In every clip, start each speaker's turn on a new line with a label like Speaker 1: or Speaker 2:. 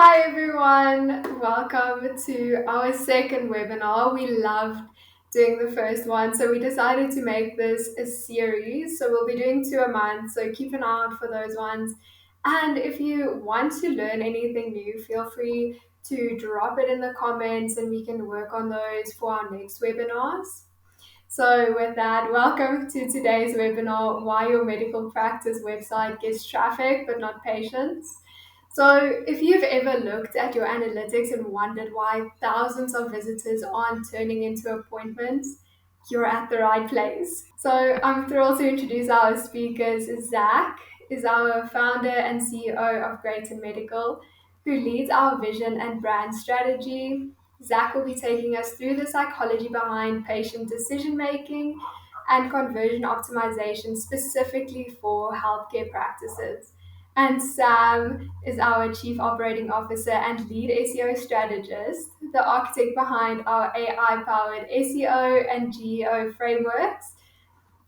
Speaker 1: Hi everyone, welcome to our second webinar. We loved doing the first one, so we decided to make this a series. So we'll be doing two a month, so keep an eye out for those ones. And if you want to learn anything new, feel free to drop it in the comments and we can work on those for our next webinars. So, with that, welcome to today's webinar Why Your Medical Practice Website Gets Traffic but Not Patients. So, if you've ever looked at your analytics and wondered why thousands of visitors aren't turning into appointments, you're at the right place. So, I'm thrilled to introduce our speakers. Zach is our founder and CEO of Greater Medical, who leads our vision and brand strategy. Zach will be taking us through the psychology behind patient decision making and conversion optimization specifically for healthcare practices. And Sam is our Chief Operating Officer and lead SEO strategist, the architect behind our AI powered SEO and GEO frameworks.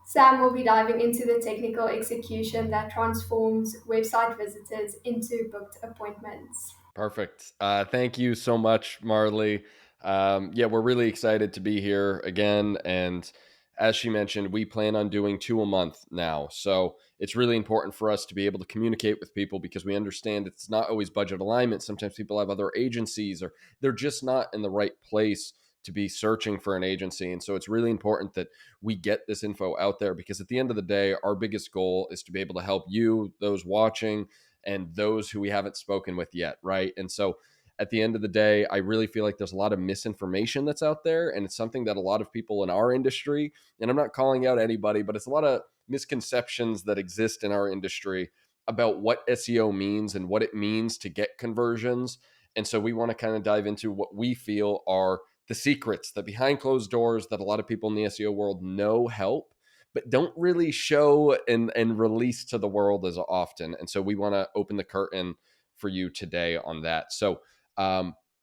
Speaker 1: Sam will be diving into the technical execution that transforms website visitors into booked appointments.
Speaker 2: Perfect. Thank you so much, Marley. Yeah, we're really excited to be here again. And as she mentioned, we plan on doing two a month now. So it's really important for us to be able to communicate with people because we understand it's not always budget alignment. Sometimes people have other agencies or they're just not in the right place to be searching for an agency. And so it's really important that we get this info out there because at the end of the day, our biggest goal is to be able to help you, those watching, and those who we haven't spoken with yet, right? And so at the end of the day, I really feel like there's a lot of misinformation that's out there. And it's something that a lot of people in our industry, and I'm not calling out anybody, but it's a lot of misconceptions that exist in our industry about what SEO means and what it means to get conversions. And so we want to kind of dive into what we feel are the secrets, the behind closed doors that a lot of people in the SEO world know help but don't really show and release to the world as often. And so we want to open the curtain for you today on that. So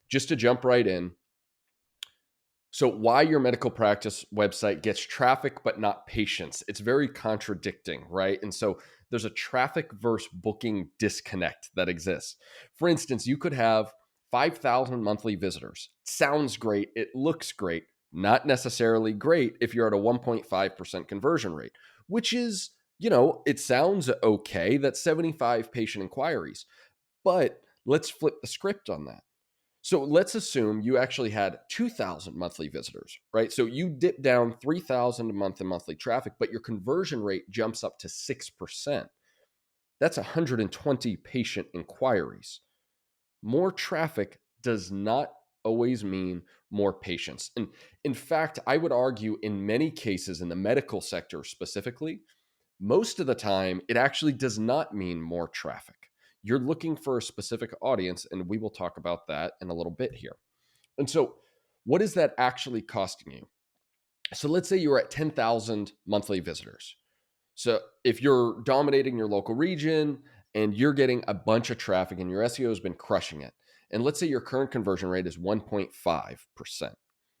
Speaker 2: just to jump right in. So why your medical practice website gets traffic but not patients. It's very contradicting, right? And so there's a traffic versus booking disconnect that exists. For instance, you could have 5,000 monthly visitors. Sounds great. It looks great. Not necessarily great if you're at a 1.5% conversion rate, which is, it sounds okay. That's 75 patient inquiries. But let's flip the script on that. So let's assume you actually had 2,000 monthly visitors, right? So you dip down 3,000 a month in monthly traffic, but your conversion rate jumps up to 6%. That's 120 patient inquiries. More traffic does not always mean more patients. And in fact, I would argue in many cases in the medical sector specifically, most of the time, it actually does not mean more traffic. You're looking for a specific audience, and we will talk about that in a little bit here. And so, what is that actually costing you? So, let's say you're at 10,000 monthly visitors. So, if you're dominating your local region and you're getting a bunch of traffic and your SEO has been crushing it, and let's say your current conversion rate is 1.5%,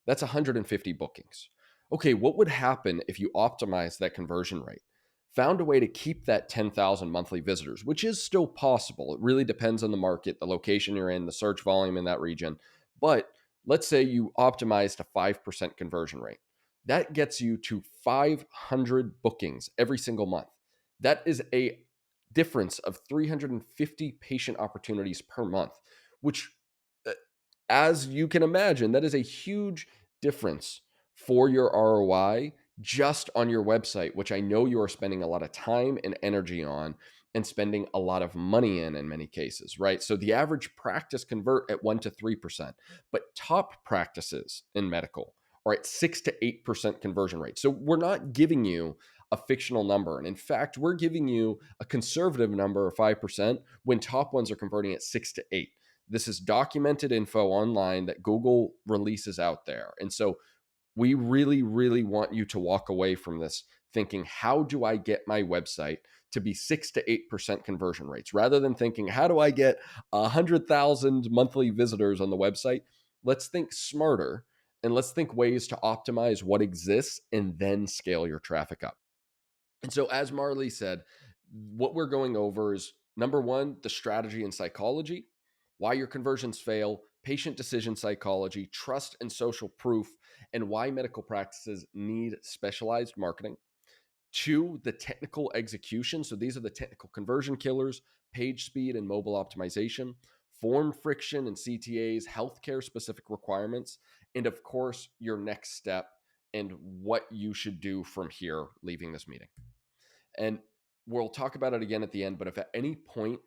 Speaker 2: that's 150 bookings. Okay, what would happen if you optimize that conversion rate? Found a way to keep that 10,000 monthly visitors, which is still possible. It really depends on the market, the location you're in, the search volume in that region. But let's say you optimized a 5% conversion rate. That gets you to 500 bookings every single month. That is a difference of 350 patient opportunities per month, which, uh, as you can imagine, that is a huge difference for your ROI just on your website, which I know you are spending a lot of time and energy on and spending a lot of money in many cases, right? So the average practice convert at 1 to 3%, but top practices in medical are at 6 to 8% conversion rate. So we're not giving you a fictional number. And in fact, we're giving you a conservative number of 5% when top ones are converting at 6 to 8. This is documented info online that Google releases out there. And so we really, really want you to walk away from this thinking, how do I get my website to be 6 to 8% conversion rates? Rather than thinking, how do I get 100,000 monthly visitors on the website? Let's think smarter and let's think ways to optimize what exists and then scale your traffic up. And so, as Marley said, what we're going over is number one, the strategy and psychology. why your conversions fail, patient decision psychology, trust and social proof, and why medical practices need specialized marketing. 2, the technical execution. So these are the technical conversion killers, page speed and mobile optimization, form friction and CTAs, healthcare specific requirements, and of course, your next step and what you should do from here leaving this meeting. And we'll talk about it again at the end, but if at any point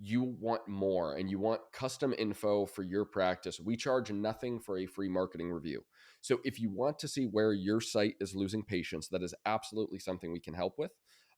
Speaker 2: you want more and you want custom info for your practice, we charge nothing for a free marketing review. So if you want to see where your site is losing patients, that is absolutely something we can help with.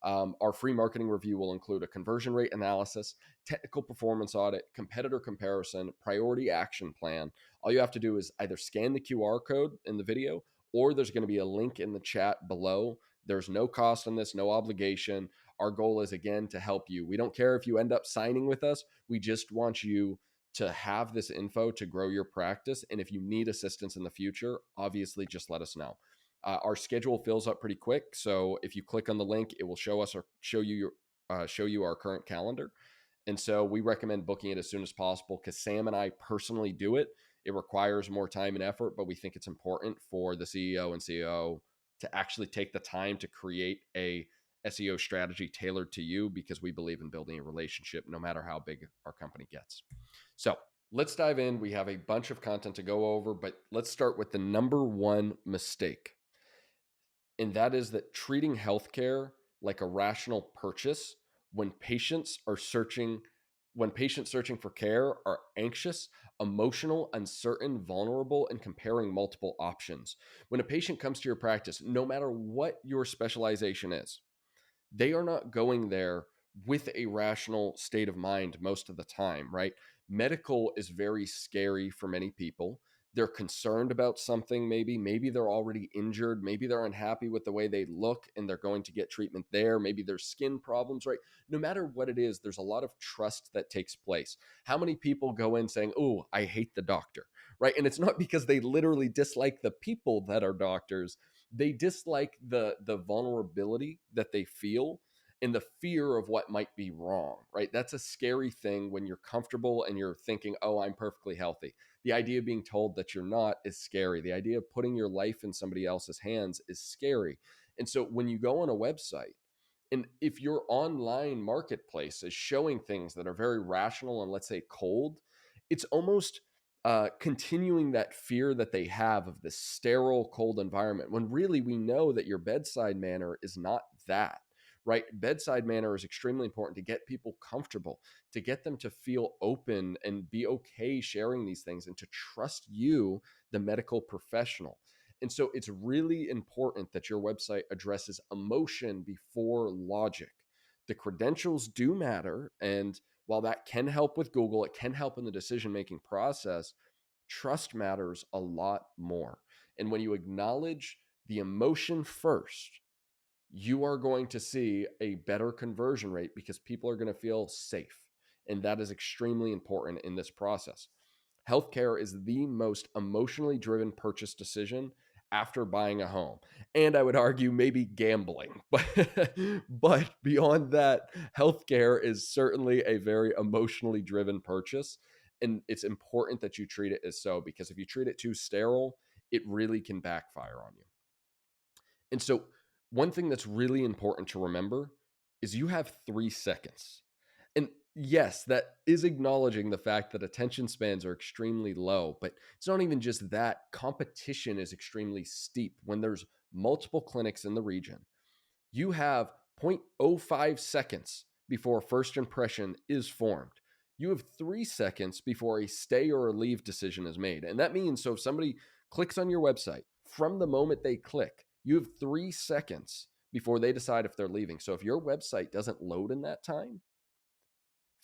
Speaker 2: Our free marketing review will include a conversion rate analysis, technical performance audit, competitor comparison, priority action plan. All you have to do is either scan the QR code in the video, or there's going to be a link in the chat below. There's no cost on this, no obligation. Our goal is, again, to help you. We don't care if you end up signing with us. We just want you to have this info to grow your practice. And if you need assistance in the future, obviously just let us know. Our schedule fills up pretty quick. So if you click on the link, it will show us or show you our current calendar. And so we recommend booking it as soon as possible because Sam and I personally do it. It requires more time and effort, but we think it's important for the CEO and COO to actually take the time to create a SEO strategy tailored to you because we believe in building a relationship no matter how big our company gets. So let's dive in. We have a bunch of content to go over, but let's start with the number one mistake. And that is that treating healthcare like a rational purchase when patients searching for care are anxious, emotional, uncertain, vulnerable, and comparing multiple options. When a patient comes to your practice, no matter what your specialization is, they are not going there with a rational state of mind most of the time, right? Medical is very scary for many people. They're concerned about something, maybe they're already injured, maybe they're unhappy with the way they look and they're going to get treatment there, maybe there's skin problems, right? No matter what it is, there's a lot of trust that takes place. How many people go in saying, "Oh, I hate the doctor," right? And it's not because they literally dislike the people that are doctors. They dislike the vulnerability that they feel and the fear of what might be wrong, right? That's a scary thing when you're comfortable and you're thinking, "Oh, I'm perfectly healthy." The idea of being told that you're not is scary. The idea of putting your life in somebody else's hands is scary. And so when you go on a website, and if your online marketplace is showing things that are very rational and let's say cold, it's almost continuing that fear that they have of this sterile, cold environment, when really we know that your bedside manner is not that, right? Bedside manner is extremely important to get people comfortable, to get them to feel open and be okay sharing these things and to trust you, the medical professional. And so it's really important that your website addresses emotion before logic. The credentials do matter. And while that can help with Google, it can help in the decision making process. Trust matters a lot more. And when you acknowledge the emotion first, you are going to see a better conversion rate because people are going to feel safe. And that is extremely important in this process. Healthcare is the most emotionally driven purchase decision after buying a home. And I would argue maybe gambling. But beyond that, healthcare is certainly a very emotionally driven purchase. And it's important that you treat it as so, because if you treat it too sterile, it really can backfire on you. And so, one thing that's really important to remember is you have 3 seconds. And yes, that is acknowledging the fact that attention spans are extremely low, but it's not even just that. Competition is extremely steep. When there's multiple clinics in the region, you have 0.05 seconds before first impression is formed. You have 3 seconds before a stay or a leave decision is made. And that means, so if somebody clicks on your website, from the moment they click, you have 3 seconds before they decide if they're leaving. So if your website doesn't load in that time,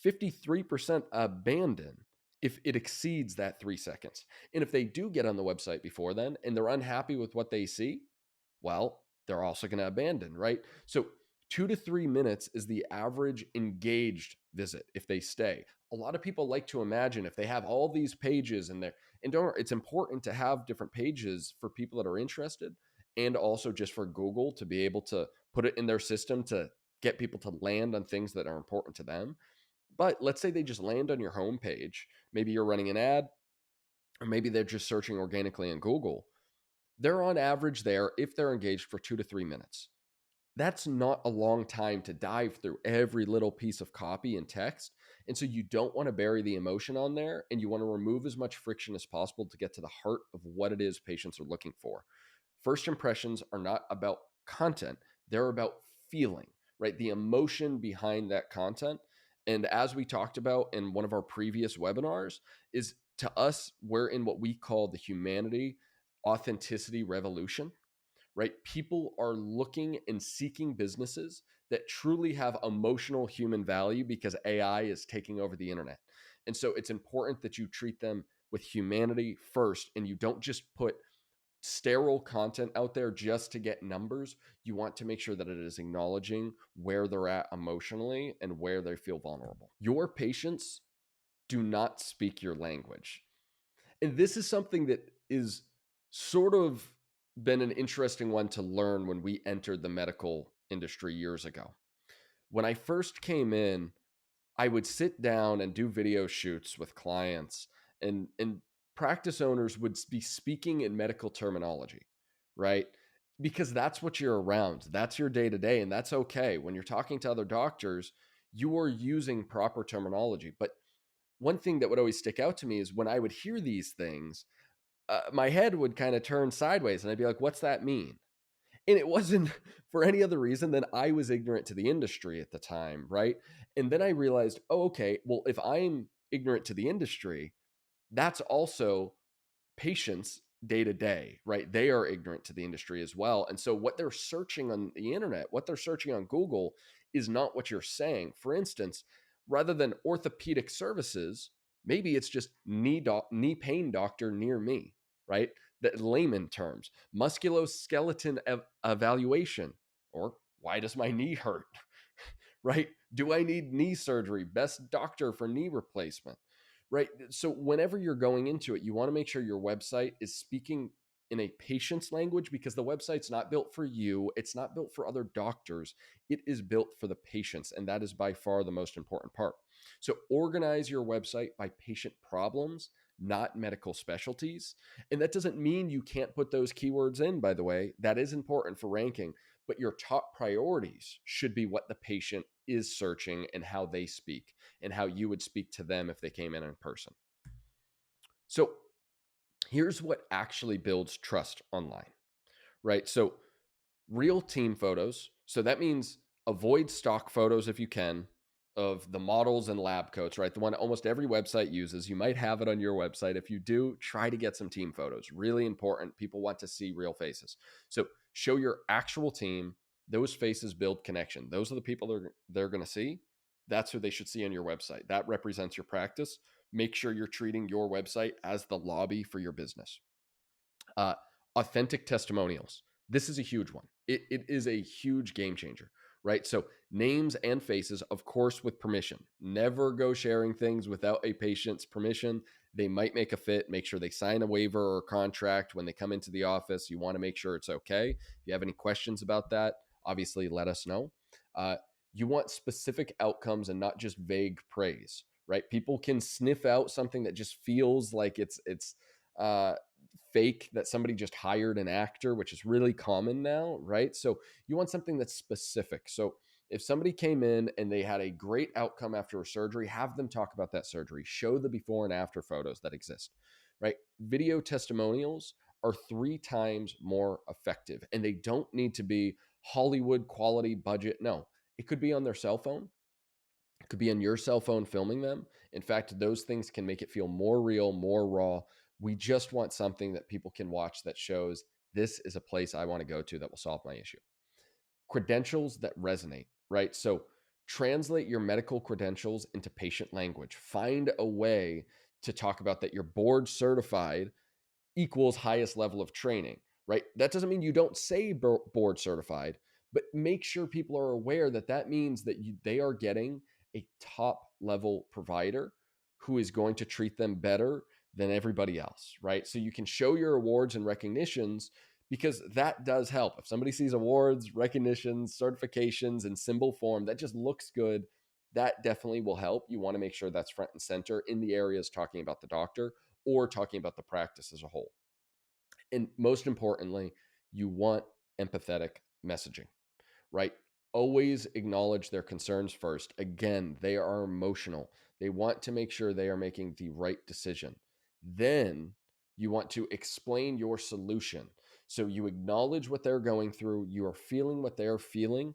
Speaker 2: 53% abandon if it exceeds that 3 seconds. And if they do get on the website before then and they're unhappy with what they see, well, they're also going to abandon, right? So 2 to 3 minutes is the average engaged visit if they stay. A lot of people like to imagine if they have all these pages and it's important to have different pages for people that are interested and also just for Google to be able to put it in their system to get people to land on things that are important to them. But let's say they just land on your homepage. Maybe you're running an ad, or maybe they're just searching organically in Google. They're on average there, if they're engaged, for 2 to 3 minutes. That's not a long time to dive through every little piece of copy and text. And so you don't want to bury the emotion on there, and you want to remove as much friction as possible to get to the heart of what it is patients are looking for. First impressions are not about content, they're about feeling, right? The emotion behind that content. And as we talked about in one of our previous webinars, is to us, we're in what we call the humanity authenticity revolution, right? People are looking and seeking businesses that truly have emotional human value because AI is taking over the internet. And so it's important that you treat them with humanity first, and you don't just put sterile content out there just to get numbers. You want to make sure that it is acknowledging where they're at emotionally and where they feel vulnerable. Your patients do not speak your language. And this is something that is sort of been an interesting one to learn when we entered the medical industry years ago. When I first came in, I would sit down and do video shoots with clients, and practice owners would be speaking in medical terminology, right? Because that's what you're around. That's your day to day, and that's okay. When you're talking to other doctors, you are using proper terminology. But one thing that would always stick out to me is when I would hear these things, my head would kind of turn sideways, and I'd be like, what's that mean? And it wasn't for any other reason than I was ignorant to the industry at the time, right? And then I realized, oh, okay, well, if I'm ignorant to the industry, that's also patients day to day, right? They are ignorant to the industry as well. And so what they're searching on the internet, what they're searching on Google is not what you're saying. For instance, rather than orthopedic services, maybe it's just knee pain doctor near me, right? That layman terms, musculoskeleton evaluation, or why does my knee hurt? Right? Do I need knee surgery? Best doctor for knee replacement, right? So whenever you're going into it, you want to make sure your website is speaking in a patient's language, because the website's not built for you. It's not built for other doctors. It is built for the patients. And that is by far the most important part. So organize your website by patient problems, not medical specialties. And that doesn't mean you can't put those keywords in, by the way. That is important for ranking, but your top priorities should be what the patient is searching and how they speak and how you would speak to them if they came in person. So here's what actually builds trust online, right? So real team photos. So that means avoid stock photos if you can of the models and lab coats, right? The one almost every website uses. You might have it on your website. If you do, try to get some team photos. Really important. People want to see real faces. So show your actual team. Those faces build connection. Those are the people they're going to see. That's who they should see on your website. That represents your practice. Make sure you're treating your website as the lobby for your business. Uh, Authentic testimonials. This is a huge one. It is a huge game changer, right? So names and faces, of course, with permission. Never go sharing things without a patient's permission. They might make a fit. Make sure they sign a waiver or contract when they come into the office. You want to make sure it's okay. If you have any questions about that, obviously let us know. You want specific outcomes and not just vague praise, right? People can sniff out something that just feels like it's fake, that somebody just hired an actor, which is really common now, right? So you want something that's specific. So if somebody came in and they had a great outcome after a surgery, have them talk about that surgery. Show the before and after photos that exist, right? Video testimonials are 3 times more effective, and they don't need to be Hollywood quality budget. No, it could be on their cell phone. It could be on your cell phone filming them. In fact, those things can make it feel more real, more raw. We just want something that people can watch that shows this is a place I want to go to that will solve my issue. Credentials that resonate, right? So translate your medical credentials into patient language. Find a way to talk about that you're board certified equals highest level of training, right? That doesn't mean you don't say board certified, but make sure people are aware that that means that they are getting a top level provider who is going to treat them better than everybody else, right? So you can show your awards and recognitions, because that does help. If somebody sees awards, recognitions, certifications in symbol form, that just looks good. that definitely will help. You want to make sure that's front and center in the areas talking about the doctor or talking about the practice as a whole. And most importantly, you want empathetic messaging, right? Always acknowledge their concerns first. Again, they are emotional. They want to make sure they are making the right decision. Then you want to explain your solution. So you acknowledge what they're going through, you are feeling what they're feeling,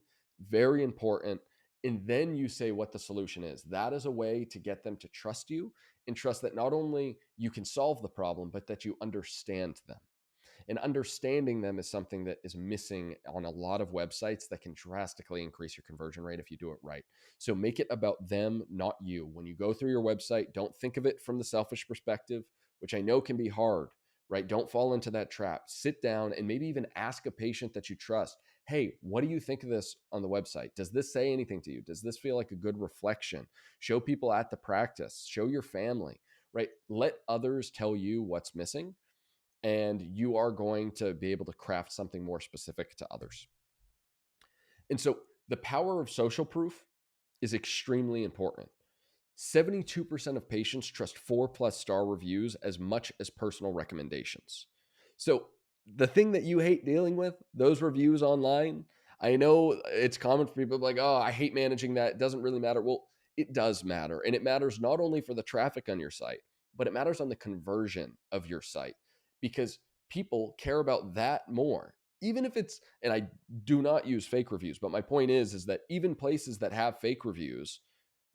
Speaker 2: very important. And then you say what the solution is. That is a way to get them to trust you and trust that not only you can solve the problem, but that you understand them. And understanding them is something that is missing on a lot of websites that can drastically increase your conversion rate if you do it right. So make it about them, not you. When you go through your website, don't think of it from the selfish perspective, which I know can be hard, right? Don't fall into that trap. Sit down and maybe even ask a patient that you trust, hey, what do you think of this on the website? Does this say anything to you? Does this feel like a good reflection? Show people at the practice, show your family, right? Let others tell you what's missing, and you are going to be able to craft something more specific to others. And so the power of social proof is extremely important. 72% of patients trust 4+ star reviews as much as personal recommendations. So the thing that you hate dealing with, those reviews online, I know it's common for people like, oh, I hate managing that. It doesn't really matter. Well, it does matter. And it matters not only for the traffic on your site, but it matters on the conversion of your site because people care about that more. Even if it's, and I do not use fake reviews, but my point is that even places that have fake reviews,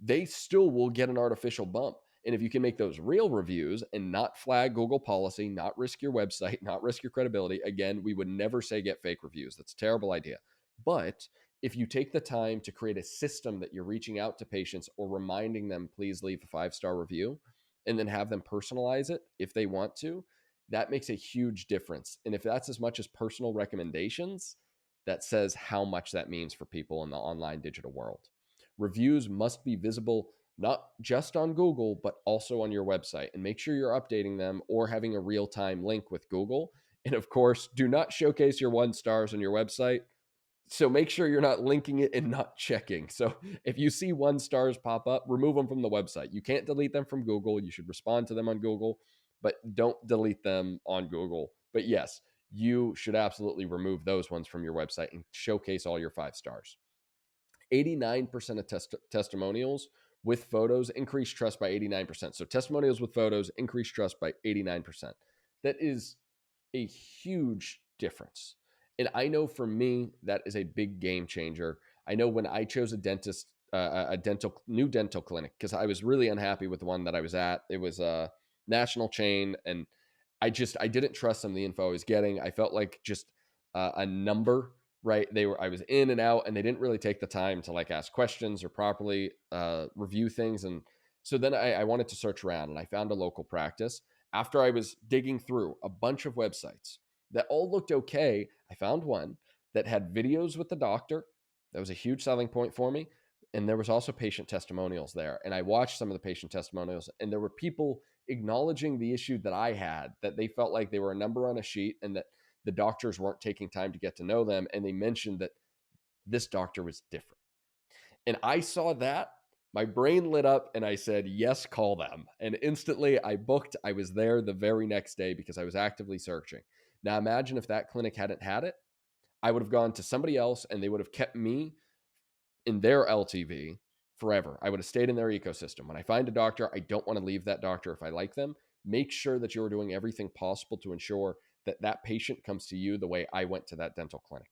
Speaker 2: they still will get an artificial bump. And if you can make those real reviews and not flag Google policy, not risk your website, not risk your credibility, again, we would never say get fake reviews. That's a terrible idea. But if you take the time to create a system that you're reaching out to patients or reminding them, please leave a 5-star review, and then have them personalize it if they want to, that makes a huge difference. And if that's as much as personal recommendations, that says how much that means for people in the online digital world. Reviews must be visible not just on Google, but also on your website. And make sure you're updating them or having a real time link with Google. And of course, do not showcase your 1 stars on your website. So make sure you're not linking it and not checking. So if you see 1 stars pop up, remove them from the website. You can't delete them from Google. You should respond to them on Google, but don't delete them on Google. But yes, you should absolutely remove those ones from your website and showcase all your 5 stars. 89% of testimonials with photos increase trust by 89%. So testimonials with photos increase trust by 89%. That is a huge difference. And I know for me, that is a big game changer. I know when I chose a dentist, new dental clinic, because I was really unhappy with the one that I was at. It was a national chain, and I didn't trust some of the info I was getting. I felt like just a number, right? I was in and out, and they didn't really take the time to like ask questions or properly review things. And so then I wanted to search around, and I found a local practice. After I was digging through a bunch of websites that all looked okay, I found one that had videos with the doctor. That was a huge selling point for me. And there was also patient testimonials there. And I watched some of the patient testimonials, and there were people acknowledging the issue that I had, that they felt like they were a number on a sheet and that the doctors weren't taking time to get to know them. And they mentioned that this doctor was different. And I saw that. My brain lit up and I said, yes, call them. And instantly I booked. I was there the very next day because I was actively searching. Now imagine if that clinic hadn't had it, I would have gone to somebody else and they would have kept me in their LTV forever. I would have stayed in their ecosystem. When I find a doctor, I don't want to leave that doctor if I like them. Make sure that you're doing everything possible to ensure that that patient comes to you the way I went to that dental clinic.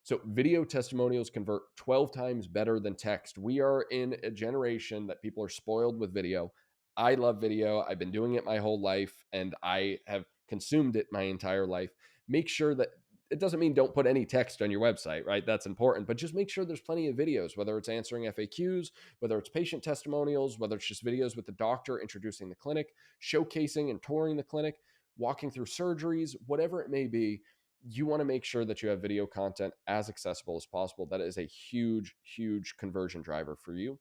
Speaker 2: So video testimonials convert 12 times better than text. We are in a generation that people are spoiled with video. I love video. I've been doing it my whole life and I have consumed it my entire life. Make sure that it doesn't mean don't put any text on your website, right? That's important, but just make sure there's plenty of videos, whether it's answering FAQs, whether it's patient testimonials, whether it's just videos with the doctor introducing the clinic, showcasing and touring the clinic, walking through surgeries, whatever it may be. You want to make sure that you have video content as accessible as possible. That is a huge, huge conversion driver for you.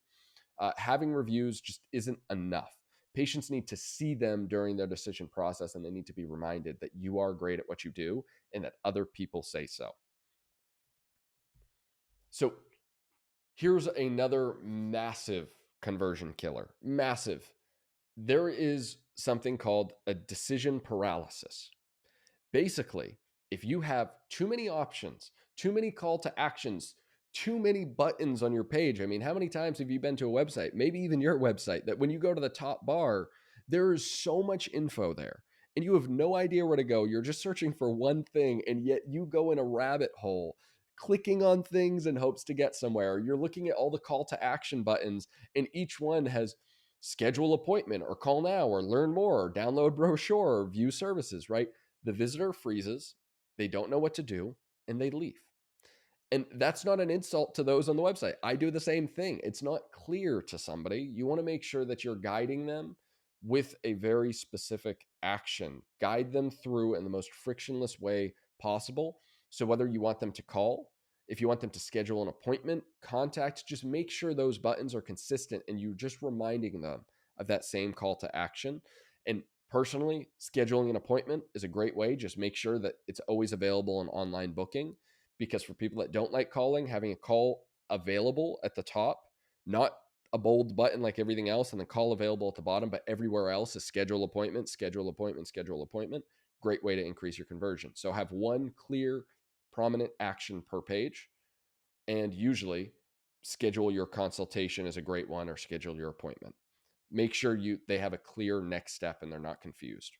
Speaker 2: Having reviews just isn't enough. Patients need to see them during their decision process, and they need to be reminded that you are great at what you do and that other people say so. So Here's another massive conversion killer. Massive. There is something called a decision paralysis. Basically, if you have too many options, too many call to actions, too many buttons on your page. I mean, how many times have you been to a website, maybe even your website, that when you go to the top bar, there is so much info there and you have no idea where to go. You're just searching for one thing, and yet you go in a rabbit hole clicking on things in hopes to get somewhere. You're looking at all the call to action buttons, and each one has schedule appointment or call now or learn more or download brochure or view services, right? The visitor freezes, they don't know what to do, and they leave. And that's not an insult to those on the website. I do the same thing. It's not clear to somebody. You want to make sure that you're guiding them with a very specific action. Guide them through in the most frictionless way possible. So whether you want them to call, if you want them to schedule an appointment, contact, just make sure those buttons are consistent and you're just reminding them of that same call to action. And personally, scheduling an appointment is a great way. Just make sure that it's always available in online booking, because for people that don't like calling, having a call available at the top, not a bold button like everything else, and the call available at the bottom, but everywhere else is schedule appointment, schedule appointment, schedule appointment. Great way to increase your conversion. So have one clear, prominent action per page, and usually schedule your consultation is a great one, or schedule your appointment. Make sure they have a clear next step and they're not confused.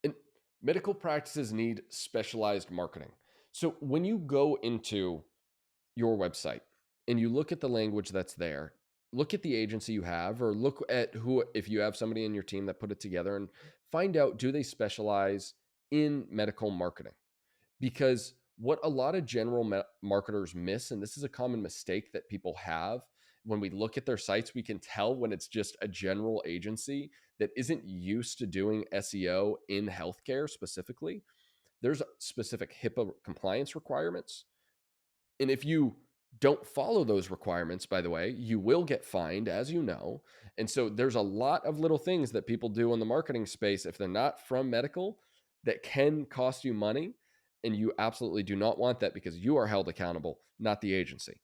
Speaker 2: And medical practices need specialized marketing. So when you go into your website and you look at the language that's there, look at the agency you have, or look at who, if you have somebody in your team that put it together, and find out, do they specialize in medical marketing? Because what a lot of general marketers miss, and this is a common mistake that people have, when we look at their sites, we can tell when it's just a general agency that isn't used to doing SEO in healthcare specifically. There's specific HIPAA compliance requirements. And if you don't follow those requirements, by the way, you will get fined, as you know. And so there's a lot of little things that people do in the marketing space, if they're not from medical, that can cost you money. And you absolutely do not want that, because you are held accountable, not the agency.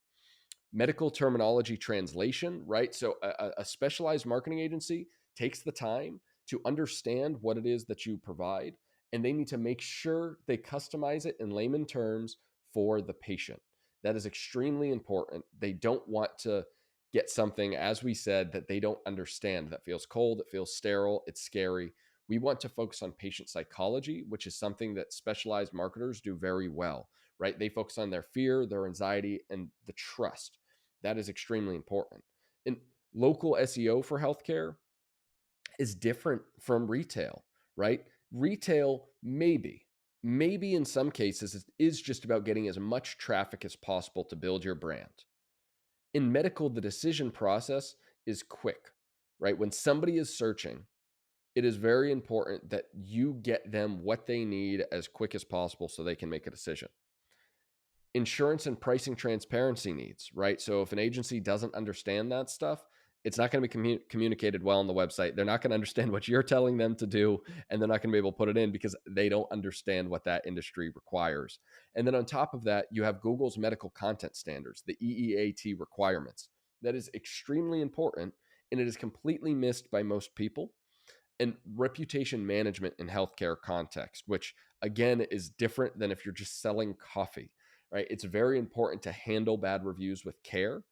Speaker 2: Medical terminology translation, right? So a specialized marketing agency takes the time to understand what it is that you provide, and they need to make sure they customize it in layman terms for the patient. That is extremely important. They don't want to get something, as we said, that they don't understand, that feels cold, it feels sterile, it's scary. We want to focus on patient psychology, which is something that specialized marketers do very well, right? They focus on their fear, their anxiety, and the trust. That is extremely important. And local SEO for healthcare is different from retail, right? Retail, maybe in some cases, is just about getting as much traffic as possible to build your brand. In medical, the decision process is quick, right? When somebody is searching, it is very important that you get them what they need as quick as possible so they can make a decision. Insurance and pricing transparency needs, right? So if an agency doesn't understand that stuff, it's not going to be communicated well on the website. They're not going to understand what you're telling them to do, and they're not going to be able to put it in because they don't understand what that industry requires. And then on top of that, you have Google's medical content standards, the EEAT requirements. That is extremely important, and it is completely missed by most people. And reputation management in healthcare context, which again is different than if you're just selling coffee, right? It's very important to handle bad reviews with care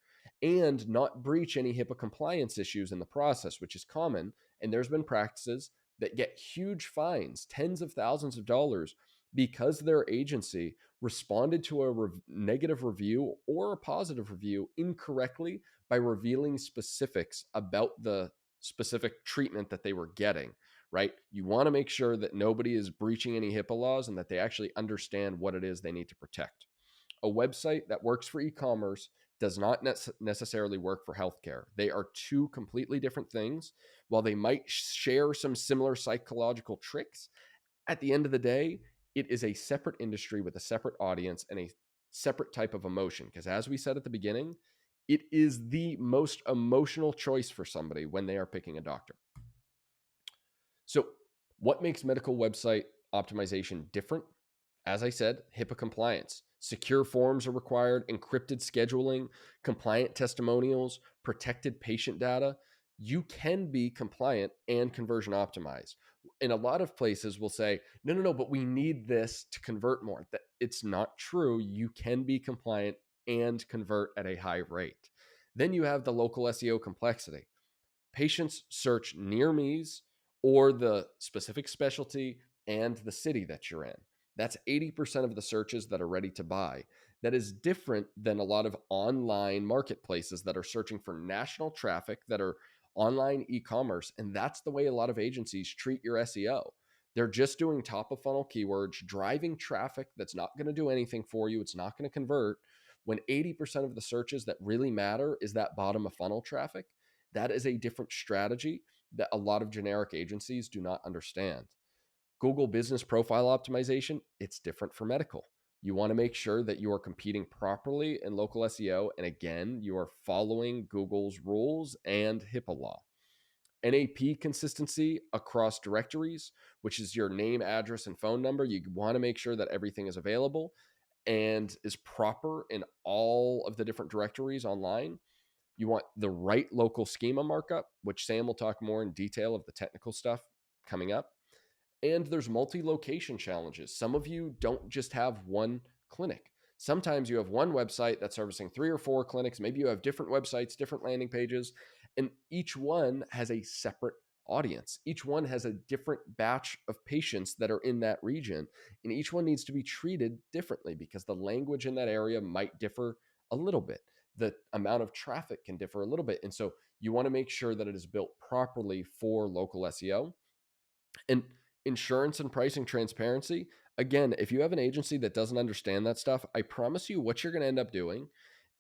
Speaker 2: and not breach any HIPAA compliance issues in the process, which is common. And there's been practices that get huge fines, tens of thousands of dollars, because their agency responded to a negative review or a positive review incorrectly by revealing specifics about the specific treatment that they were getting, right? You want to make sure that nobody is breaching any HIPAA laws and that they actually understand what it is they need to protect. A website that works for e-commerce does not necessarily work for healthcare. They are two completely different things. While they might share some similar psychological tricks, at the end of the day, it is a separate industry with a separate audience and a separate type of emotion. Because as we said at the beginning, it is the most emotional choice for somebody when they are picking a doctor. So, what makes medical website optimization different? as I said, HIPAA compliance. Secure forms are required, encrypted scheduling, compliant testimonials, protected patient data. You can be compliant and conversion optimized. In a lot of places will say, no, no, no, but we need this to convert more. It's not true. You can be compliant and convert at a high rate. Then you have the local SEO complexity. Patients search near me's or the specific specialty and the city that you're in. That's 80% of the searches that are ready to buy. That is different than a lot of online marketplaces that are searching for national traffic, that are online e commerce. And that's the way a lot of agencies treat your SEO. They're just doing top of funnel keywords, driving traffic that's not going to do anything for you. It's not going to convert. When 80% of the searches that really matter is that bottom of funnel traffic, that is a different strategy that a lot of generic agencies do not understand. Google Business Profile Optimization, it's different for medical. You want to make sure that you are competing properly in local SEO. And again, you are following Google's rules and HIPAA law. NAP consistency across directories, which is your name, address, and phone number. You want to make sure that everything is available and is proper in all of the different directories online. You want the right local schema markup, which Sam will talk more in detail of the technical stuff coming up. And there's multi-location challenges. Some of you don't just have one clinic. Sometimes you have one website that's servicing 3 or 4 clinics. Maybe you have different websites, different landing pages, and each one has a separate audience. Each one has a different batch of patients that are in that region, and each one needs to be treated differently because the language in that area might differ a little bit. The amount of traffic can differ a little bit. And so you want to make sure that it is built properly for local SEO. And insurance and pricing transparency. Again, if you have an agency that doesn't understand that stuff, I promise you what you're going to end up doing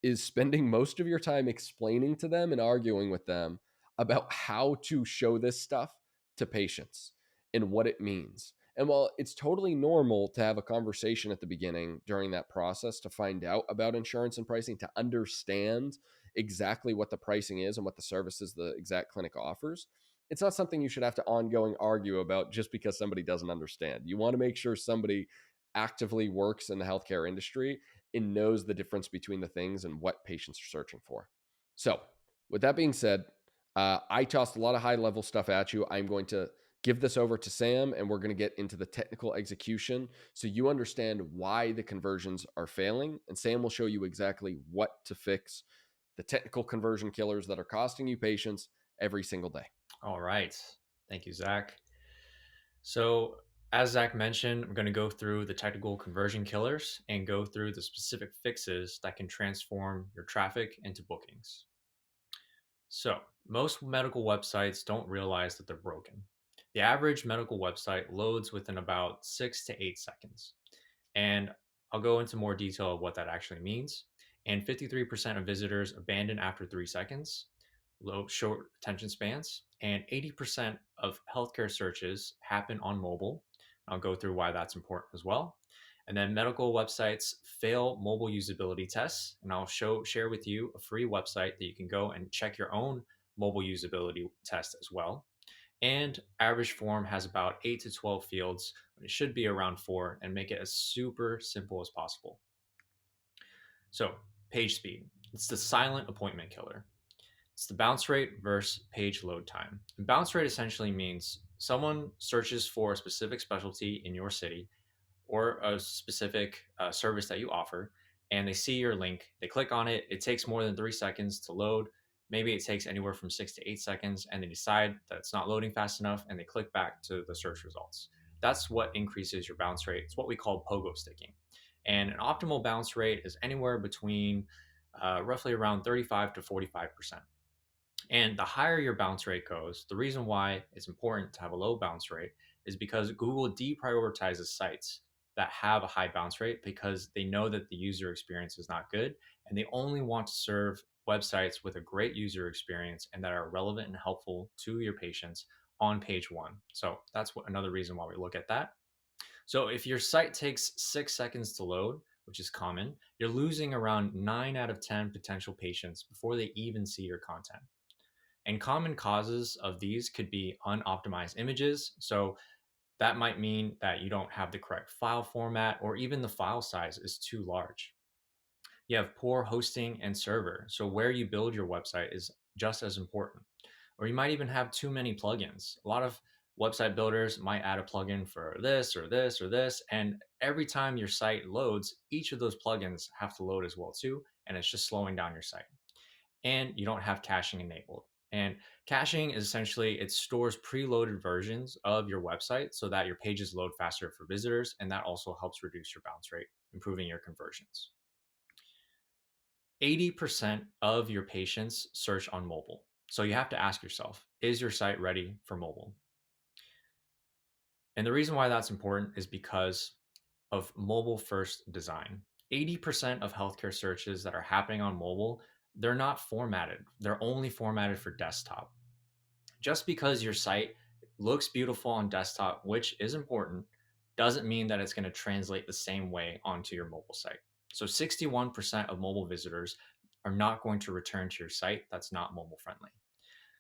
Speaker 2: is spending most of your time explaining to them and arguing with them about how to show this stuff to patients and what it means. And while it's totally normal to have a conversation at the beginning during that process to find out about insurance and pricing, to understand exactly what the pricing is and what the services the exact clinic offers, it's not something you should have to ongoing argue about just because somebody doesn't understand. You want to make sure somebody actively works in the healthcare industry and knows the difference between the things and what patients are searching for. So, with that being said, I tossed a lot of high level stuff at you. I'm going to give this over to Sam and we're going to get into the technical execution so you understand why the conversions are failing. And Sam will show you exactly what to fix, the technical conversion killers that are costing you patients every single day.
Speaker 3: All right. Thank you, Zach. So, as Zach mentioned, I'm going to go through the technical conversion killers and go through the specific fixes that can transform your traffic into bookings. So, most medical websites don't realize that they're broken. The average medical website loads within about 6 to 8 seconds. And I'll go into more detail of what that actually means. And 53% of visitors abandon after 3 seconds, low short attention spans, and 80% of healthcare searches happen on mobile. I'll go through why that's important as well. And then medical websites fail mobile usability tests, and I'll share with you a free website that you can go and check your own mobile usability test as well. And average form has about 8 to 12 fields, but it should be around 4, and make it as super simple as possible. So, page speed. It's the silent appointment killer. It's the bounce rate versus page load time. And bounce rate essentially means someone searches for a specific specialty in your city or a specific service that you offer, and they see your link, they click on it, it takes more than 3 seconds to load. Maybe it takes anywhere from 6 to 8 seconds, and they decide that it's not loading fast enough, and they click back to the search results. That's what increases your bounce rate. It's what we call pogo sticking. And an optimal bounce rate is anywhere between roughly around 35 to 45%. And the higher your bounce rate goes, the reason why it's important to have a low bounce rate is because Google deprioritizes sites that have a high bounce rate because they know that the user experience is not good, and they only want to serve websites with a great user experience and that are relevant and helpful to your patients on page 1. So that's another reason why we look at that. So if your site takes 6 seconds to load, which is common, you're losing around 9 out of 10 potential patients before they even see your content. And common causes of these could be unoptimized images. So That might mean that you don't have the correct file format, or even the file size is too large. You have poor hosting and server, so where you build your website is just as important. Or you might even have too many plugins. A lot of website builders might add a plugin for this or this or this, and every time your site loads, each of those plugins have to load as well too, and it's just slowing down your site. And you don't have caching enabled. And caching is essentially, it stores preloaded versions of your website so that your pages load faster for visitors, and that also helps reduce your bounce rate, improving your conversions. 80% of your patients search on mobile. So you have to ask yourself, is your site ready for mobile? And the reason why that's important is because of mobile first design. 80% of healthcare searches that are happening on mobile, they're not formatted. They're only formatted for desktop. Just because your site looks beautiful on desktop, which is important, doesn't mean that it's going to translate the same way onto your mobile site. So 61% of mobile visitors are not going to return to your site that's not mobile friendly.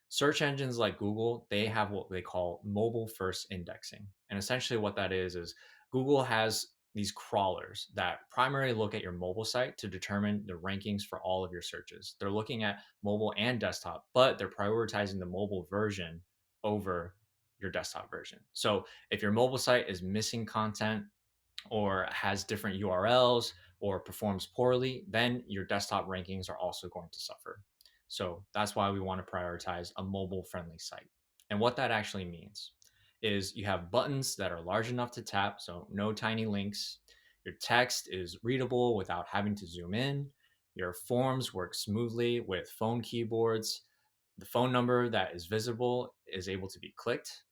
Speaker 3: Search engines like Google, they have what they call mobile first indexing. And essentially what that is Google has these crawlers that primarily look at your mobile site to determine the rankings for all of your searches. They're looking at mobile and desktop, but they're prioritizing the mobile version over your desktop version. So if your mobile site is missing content or has different URLs or performs poorly, then your desktop rankings are also going to suffer. So that's why we want to prioritize a mobile friendly site. And what that actually means is you have buttons that are large enough to tap, so no tiny links. Your text is readable without having to zoom in. Your forms work smoothly with phone keyboards. The phone number that is visible is able to be clicked.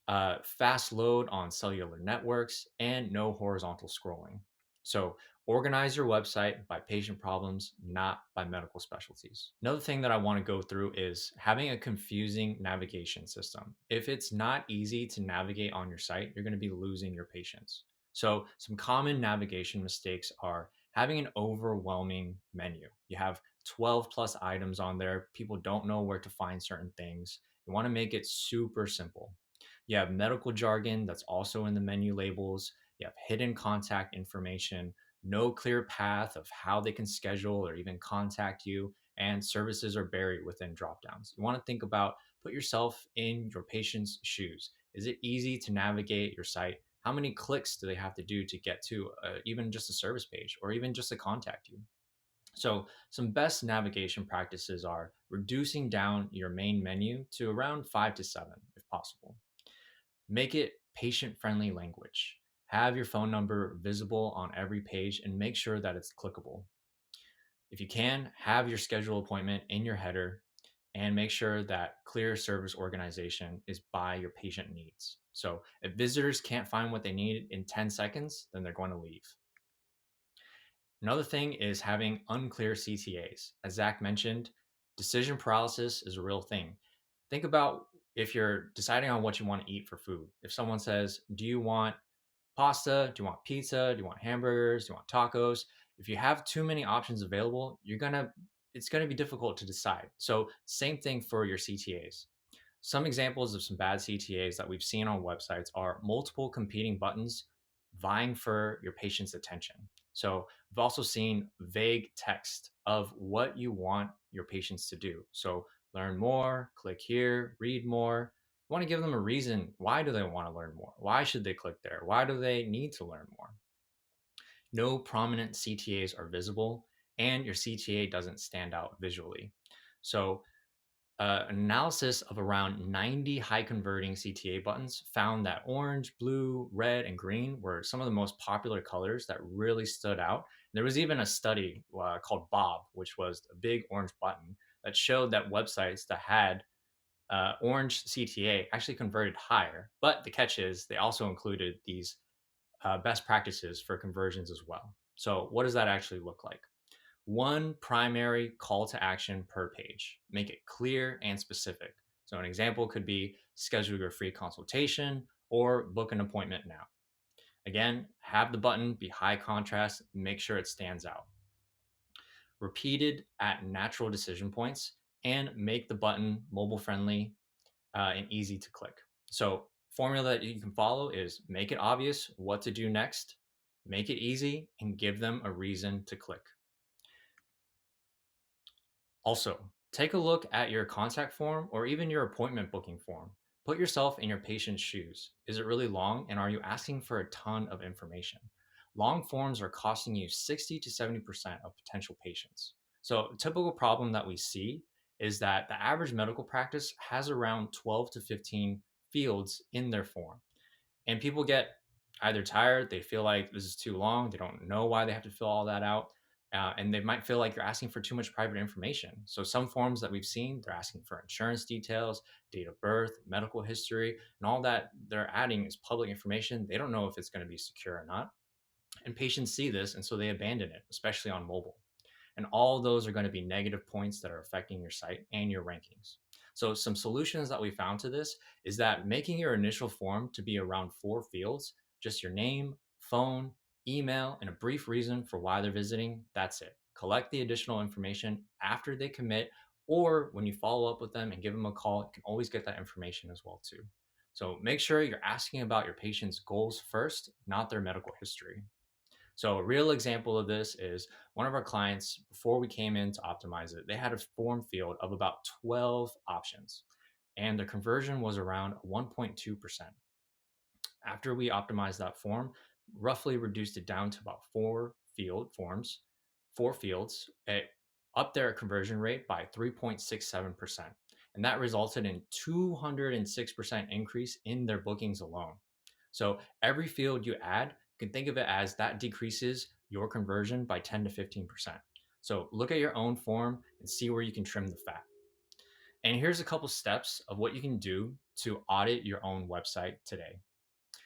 Speaker 3: Fast load on cellular networks, and no horizontal scrolling. So organize your website by patient problems, not by medical specialties. Another thing that I want to go through is having a confusing navigation system. If it's not easy to navigate on your site, you're going to be losing your patients. So some common navigation mistakes are having an overwhelming menu. You have 12 plus items on there. People don't know where to find certain things. You want to make it super simple. You have medical jargon that's also in the menu labels. You have hidden contact information, no clear path of how they can schedule or even contact you, and services are buried within dropdowns. You want to think about, put yourself in your patient's shoes. Is it easy to navigate your site? How many clicks do they have to do to get to even just a service page or even just to contact you? So, some best navigation practices are reducing down your main menu to around 5 to 7 if possible. Make it patient friendly language. Have your phone number visible on every page and make sure that it's clickable. If you can, have your schedule appointment in your header and make sure that clear service organization is by your patient needs. So if visitors can't find what they need in 10 seconds, then they're going to leave. Another thing is having unclear CTAs. As Zach mentioned, decision paralysis is a real thing. Think about if you're deciding on what you want to eat for food. If someone says, do you want pasta? Do you want pizza? Do you want hamburgers? Do you want tacos? If you have too many options available, it's gonna be difficult to decide. So same thing for your CTAs. Some examples of some bad CTAs that we've seen on websites are multiple competing buttons vying for your patient's attention. So we've also seen vague text of what you want your patients to do. So learn more, click here, read more. You want to give them a reason. Why do they want to learn more? Why should they click there? Why do they need to learn more? No prominent CTAs are visible, and your CTA doesn't stand out visually. So analysis of around 90 high converting CTA buttons found that orange, blue, red, and green were some of the most popular colors that really stood out. There was even a study called Bob, which was a big orange button that showed that websites that had orange CTA actually converted higher. But the catch is they also included these best practices for conversions as well. So, what does that actually look like? One primary call to action per page. Make it clear and specific. So, an example could be schedule your free consultation or book an appointment now. Again, have the button be high contrast, make sure it stands out. Repeated at natural decision points and make the button mobile friendly and easy to click. So, Formula that you can follow is make it obvious what to do next, make it easy, and give them a reason to click. Also, take a look at your contact form or even your appointment booking form. Put yourself in your patient's shoes. Is it really long, and are you asking for a ton of information? Long forms are costing you 60 to 70% of potential patients. So, a typical problem that we see is that the average medical practice has around 12 to 15 fields in their form. And people get either tired, they feel like this is too long, they don't know why they have to fill all that out, and they might feel like you're asking for too much private information. So some forms that we've seen, they're asking for insurance details, date of birth, medical history, and all that they're adding is public information. They don't know if it's going to be secure or not. And patients see this, and so they abandon it, especially on mobile. And all of those are going to be negative points that are affecting your site and your rankings. So some solutions that we found to this is that making your initial form to be around 4 fields, just your name, phone, email, and a brief reason for why they're visiting. That's it. Collect the additional information after they commit, or when you follow up with them and give them a call, you can always get that information as well too. So make sure you're asking about your patient's goals first, not their medical history. So a real example of this is one of our clients, before we came in to optimize it, they had a form field of about 12 options, and the conversion was around 1.2%. After we optimized that form, roughly reduced it down to about 4 fields, it upped their conversion rate by 3.67%. And that resulted in 206% increase in their bookings alone. So every field you add, you can think of it as that decreases your conversion by 10 to 15%. So look at your own form and see where you can trim the fat. And here's a couple steps of what you can do to audit your own website today.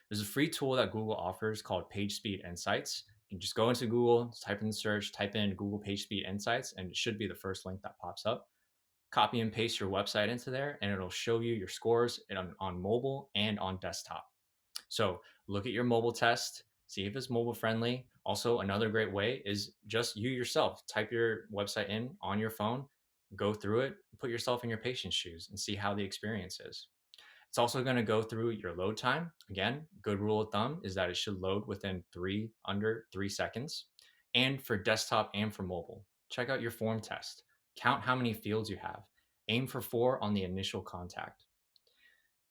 Speaker 3: There's a free tool that Google offers called PageSpeed Insights. You can just go into Google, type in the search, type in Google PageSpeed Insights, and it should be the first link that pops up. Copy and paste your website into there, and it'll show you your scores on mobile and on desktop. So look at your mobile test, see if it's mobile friendly. Also, another great way is just you yourself type your website in on your phone, go through it, put yourself in your patient's shoes, and see how the experience is. It's also going to go through your load time. Again, good rule of thumb is that it should load within under 3 seconds. And for desktop and for mobile, check out your form test. Count how many fields you have. Aim for 4 on the initial contact.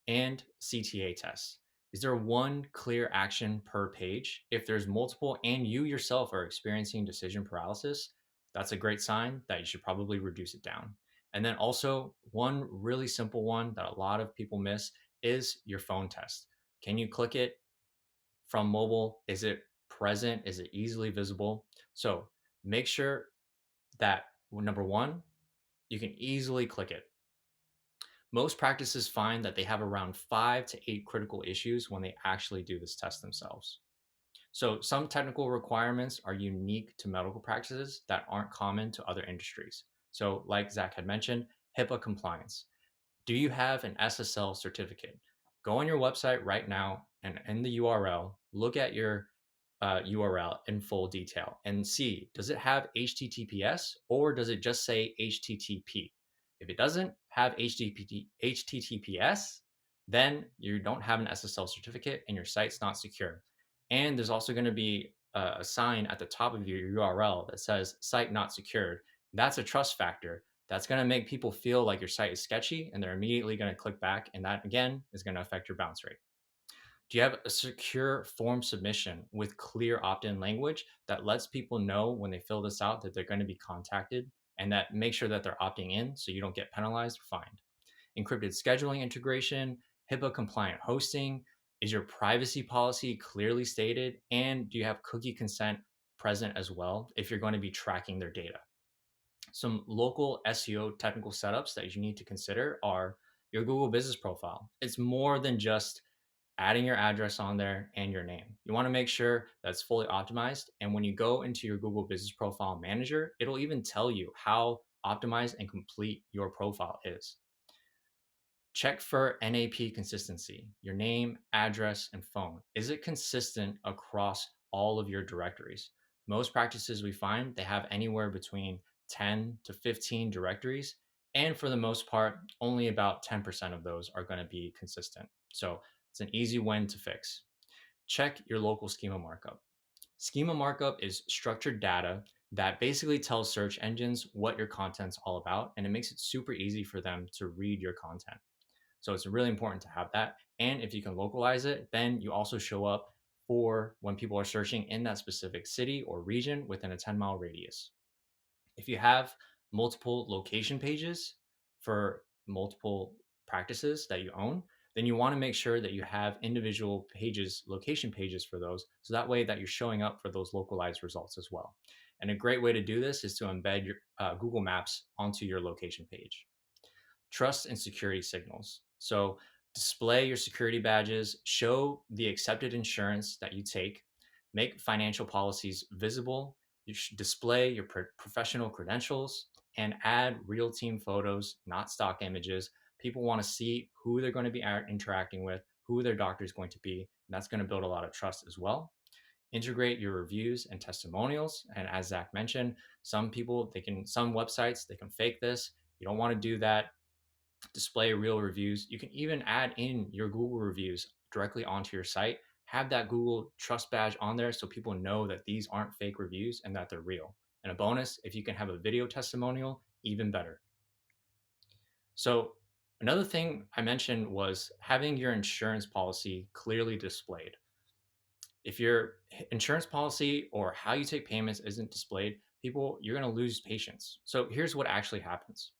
Speaker 3: And CTA tests. Is there one clear action per page? If there's multiple and you yourself are experiencing decision paralysis, that's a great sign that you should probably reduce it down. And then also, one really simple one that a lot of people miss is your phone test. Can you click it from mobile? Is it present? Is it easily visible? So make sure that number one, you can easily click it. Most practices find that they have around 5 to 8 critical issues when they actually do this test themselves. So some technical requirements are unique to medical practices that aren't common to other industries. So like Zach had mentioned, HIPAA compliance. Do you have an SSL certificate? Go on your website right now and in the URL, look at your URL in full detail and see, does it have HTTPS or does it just say HTTP? If it doesn't have HTTPS, then you don't have an SSL certificate and your site's not secure. And there's also going to be a sign at the top of your URL that says site not secured. That's a trust factor. That's going to make people feel like your site is sketchy and they're immediately going to click back. And that, again, is going to affect your bounce rate. Do you have a secure form submission with clear opt-in language that lets people know when they fill this out that they're going to be contacted and that make sure that they're opting in so you don't get penalized or fined? Encrypted scheduling integration, HIPAA compliant hosting. Is your privacy policy clearly stated? And do you have cookie consent present as well if you're going to be tracking their data? Some local SEO technical setups that you need to consider are your Google business profile. It's more than just adding your address on there and your name. You want to make sure that's fully optimized. And when you go into your Google business profile manager, it'll even tell you how optimized and complete your profile is. Check for NAP consistency, your name, address, and phone. Is it consistent across all of your directories? Most practices we find, they have anywhere between 10 to 15 directories. And for the most part, only about 10% of those are going to be consistent. So It's an easy win to fix. Check your local schema markup. Schema markup is structured data that basically tells search engines what your content's all about, and it makes it super easy for them to read your content. So it's really important to have that. And if you can localize it, then you also show up for when people are searching in that specific city or region within a 10-mile radius. If you have multiple location pages for multiple practices that you own, then you want to make sure that you have individual pages, location pages for those. So that way that you're showing up for those localized results as well. And a great way to do this is to embed your Google Maps onto your location page. Trust and security signals. So display your security badges, show the accepted insurance that you take, make financial policies visible. You should display your professional credentials and add real team photos, not stock images. People want to see who they're going to be interacting with, who their doctor is going to be. And that's going to build a lot of trust as well. Integrate your reviews and testimonials. And as Zach mentioned, some websites, they can fake this. You don't want to do that. Display real reviews. You can even add in your Google reviews directly onto your site. Have that Google Trust badge on there so people know that these aren't fake reviews and that they're real. And a bonus, if you can have a video testimonial, even better. So another thing I mentioned was having your insurance policy clearly displayed. If your insurance policy or how you take payments isn't displayed, you're going to lose patients. So here's what actually happens.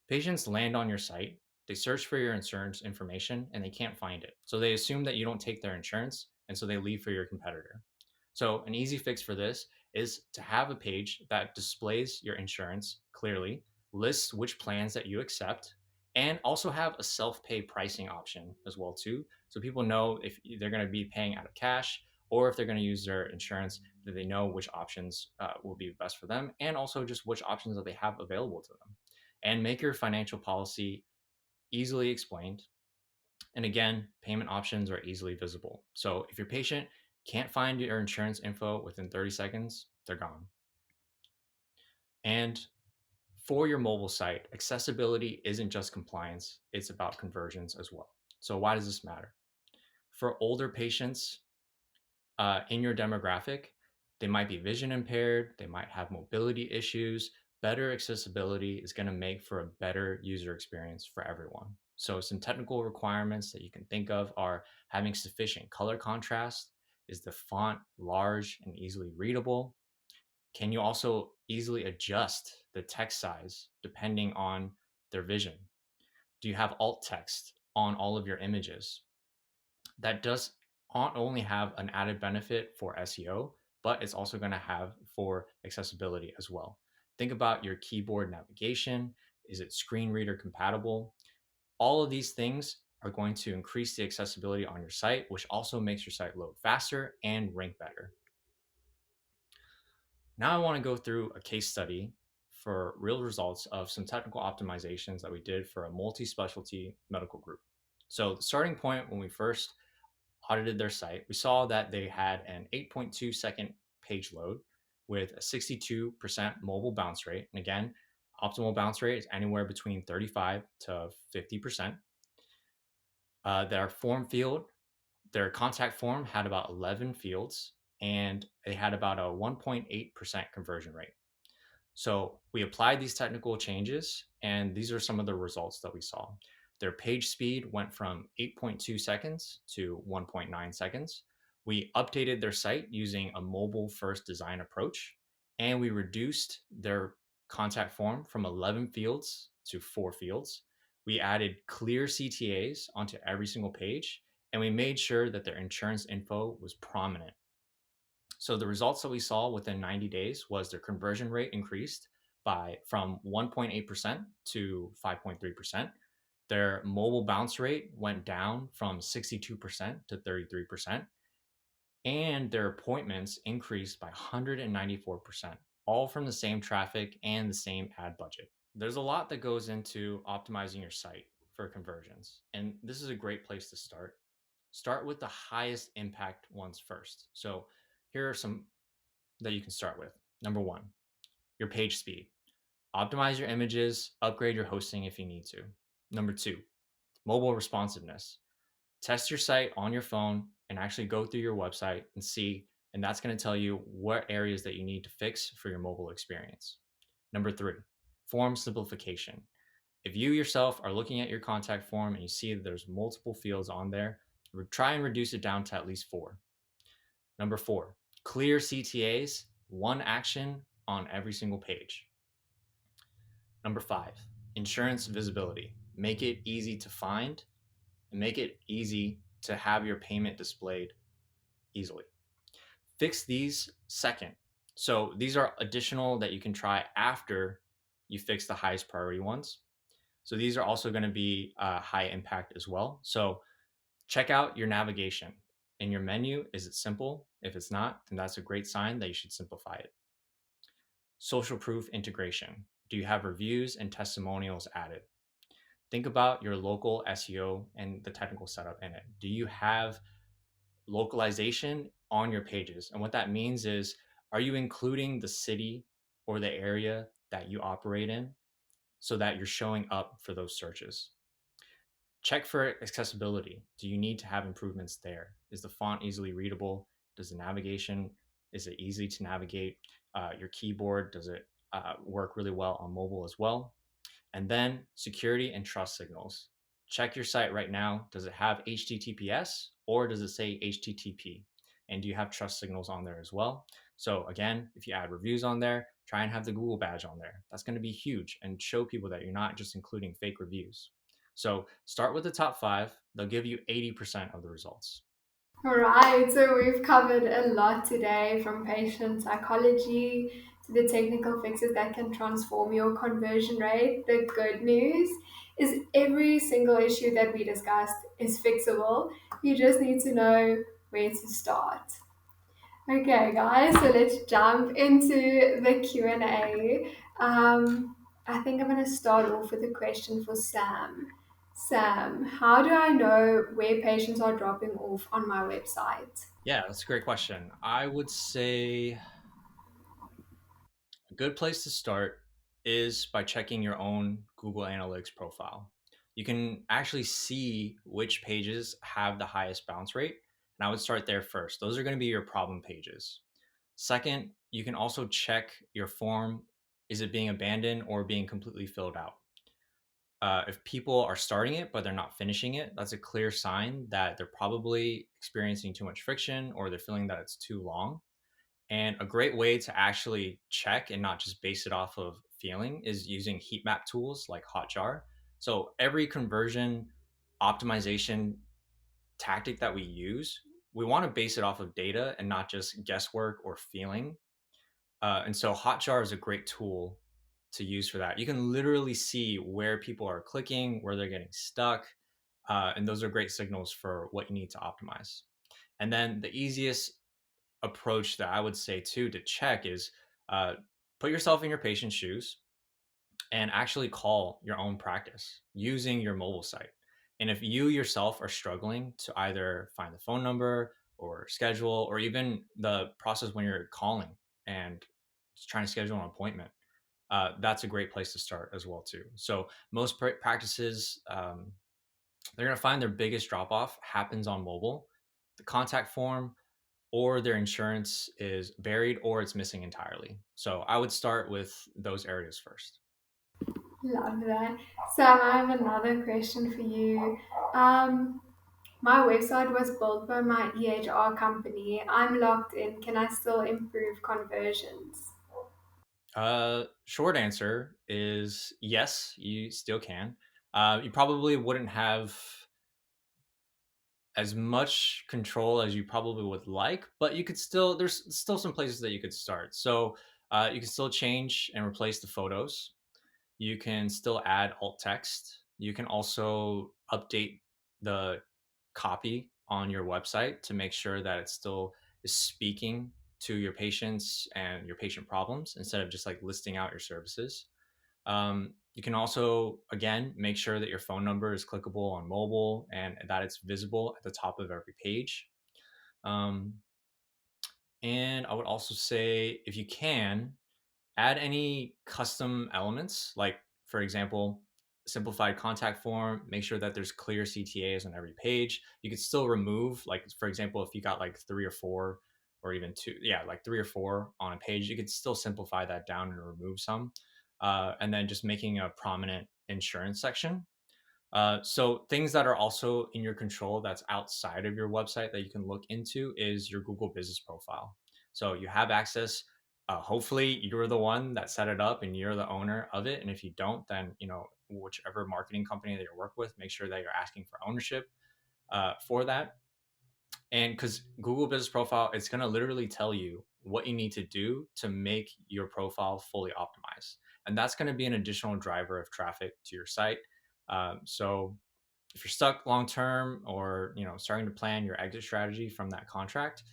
Speaker 3: Patients land on your site, they search for your insurance information, and they can't find it. So they assume that you don't take their insurance, and so they leave for your competitor. So an easy fix for this is to have a page that displays your insurance clearly, lists which plans that you accept, and also have a self-pay pricing option as well too. So people know if they're going to be paying out of cash or if they're going to use their insurance, that they know which options will be best for them, and also just which options that they have available to them. And make your financial policy easily explained. And again, payment options are easily visible. So if your patient can't find your insurance info within 30 seconds, they're gone. And for your mobile site, accessibility isn't just compliance, it's about conversions as well. So why does this matter? For older patients in your demographic, they might be vision impaired, they might have mobility issues. Better accessibility is going to make for a better user experience for everyone. So some technical requirements that you can think of are having sufficient color contrast. Is the font large and easily readable? Can you also easily adjust the text size depending on their vision? Do you have alt text on all of your images? That does not only have an added benefit for SEO, but it's also going to have for accessibility as well. Think about your keyboard navigation. Is it screen reader compatible? All of these things are going to increase the accessibility on your site, which also makes your site load faster and rank better. Now I want to go through a case study for real results of some technical optimizations that we did for a multi-specialty medical group. So the starting point when we first audited their site, we saw that they had an 8.2 second page load with a 62% mobile bounce rate. And again, optimal bounce rate is anywhere between 35 to 50%. Their form field, their contact form had about 11 fields, and they had about a 1.8% conversion rate. So we applied these technical changes, and these are some of the results that we saw. Their page speed went from 8.2 seconds to 1.9 seconds. We updated their site using a mobile first design approach, and we reduced their contact form from 11 fields to 4 fields. We added clear CTAs onto every single page, and we made sure that their insurance info was prominent. So the results that we saw within 90 days was their conversion rate increased from 1.8% to 5.3%. Their mobile bounce rate went down from 62% to 33%. And their appointments increased by 194%, all from the same traffic and the same ad budget. There's a lot that goes into optimizing your site for conversions, and this is a great place to start. Start with the highest impact ones first. So here are some that you can start with. Number 1, your page speed. Optimize your images, upgrade your hosting if you need to. Number 2, mobile responsiveness. Test your site on your phone and actually go through your website and see, and that's going to tell you what areas that you need to fix for your mobile experience. Number 3, form simplification. If you yourself are looking at your contact form and you see that there's multiple fields on there, try and reduce it down to at least 4. Number 4, clear CTAs, one action on every single page. Number 5, insurance visibility. Make it easy to find and make it easy to have your payment displayed easily. Fix these second. So these are additional that you can try after you fix the highest priority ones. So these are also going to be high impact as well. So check out your navigation. In your menu, is it simple? If it's not, then that's a great sign that you should simplify it. Social proof integration. Do you have reviews and testimonials added? Think about your local SEO and the technical setup in it. Do you have localization on your pages? And what that means is, are you including the city or the area that you operate in so that you're showing up for those searches? Check for accessibility. Do you need to have improvements there? Is the font easily readable? Does the navigation, is it easy to navigate? Your keyboard, does it work really well on mobile as well? And then security and trust signals. Check your site right now. Does it have HTTPS or does it say HTTP? And do you have trust signals on there as well? So again, if you add reviews on there, try and have the Google badge on there. That's going to be huge and show people that you're not just including fake reviews. So start with the top 5. They'll give you 80% of the results.
Speaker 1: All right, so we've covered a lot today, from patient psychology to the technical fixes that can transform your conversion rate. The good news is every single issue that we discussed is fixable. You just need to know where to start. Okay, guys, so let's jump into the Q&A. I think I'm going to start off with a question for Sam. Sam, how do I know where patients are dropping off on my website?
Speaker 3: Yeah, that's a great question. I would say a good place to start is by checking your own Google Analytics profile. You can actually see which pages have the highest bounce rate, and I would start there first. Those are going to be your problem pages. Second, you can also check your form. Is it being abandoned or being completely filled out? If people are starting it but they're not finishing it, that's a clear sign that they're probably experiencing too much friction or they're feeling that it's too long. And a great way to actually check and not just base it off of feeling is using heat map tools like Hotjar. So every conversion optimization tactic that we use, we want to base it off of data and not just guesswork or feeling. And so Hotjar is a great tool to use for that. You can literally see where people are clicking, where they're getting stuck. And those are great signals for what you need to optimize. And then the easiest approach that I would say too to check is put yourself in your patient's shoes and actually call your own practice using your mobile site. And if you yourself are struggling to either find the phone number or schedule, or even the process when you're calling and trying to schedule an appointment, that's a great place to start as well too. So most practices, they're going to find their biggest drop off happens on mobile. The contact form or their insurance is buried or it's missing entirely. So I would start with those areas first.
Speaker 1: Love that. Sam, I have another question for you. My website was built by my EHR company. I'm logged in. Can I still improve conversions?
Speaker 3: Short answer is yes, you still can. You probably wouldn't have as much control as you probably would like, but you could still, there's still some places that you could start. So you can still change and replace the photos. You can still add alt text. You can also update the copy on your website to make sure that it still is speaking to your patients and your patient problems instead of just like listing out your services. You can also, again, make sure that your phone number is clickable on mobile and that it's visible at the top of every page. Um, and I would also say, if you can, add any custom elements, like, for example, simplified contact form, make sure that there's clear CTAs on every page. You could still remove, like, for example, if you got like 3 or 4 or even two, yeah, like 3 or 4 on a page, you could still simplify that down and remove some. And then just making a prominent insurance section. So things that are also in your control that's outside of your website that you can look into is your Google Business Profile. So you have access. Hopefully, you're the one that set it up and you're the owner of it. And if you don't, then whichever marketing company that you work with, make sure that you're asking for ownership for that. And because Google Business Profile, it's going to literally tell you what you need to do to make your profile fully optimized, and that's going to be an additional driver of traffic to your site. So if you're stuck long term, or starting to plan your exit strategy from that contract,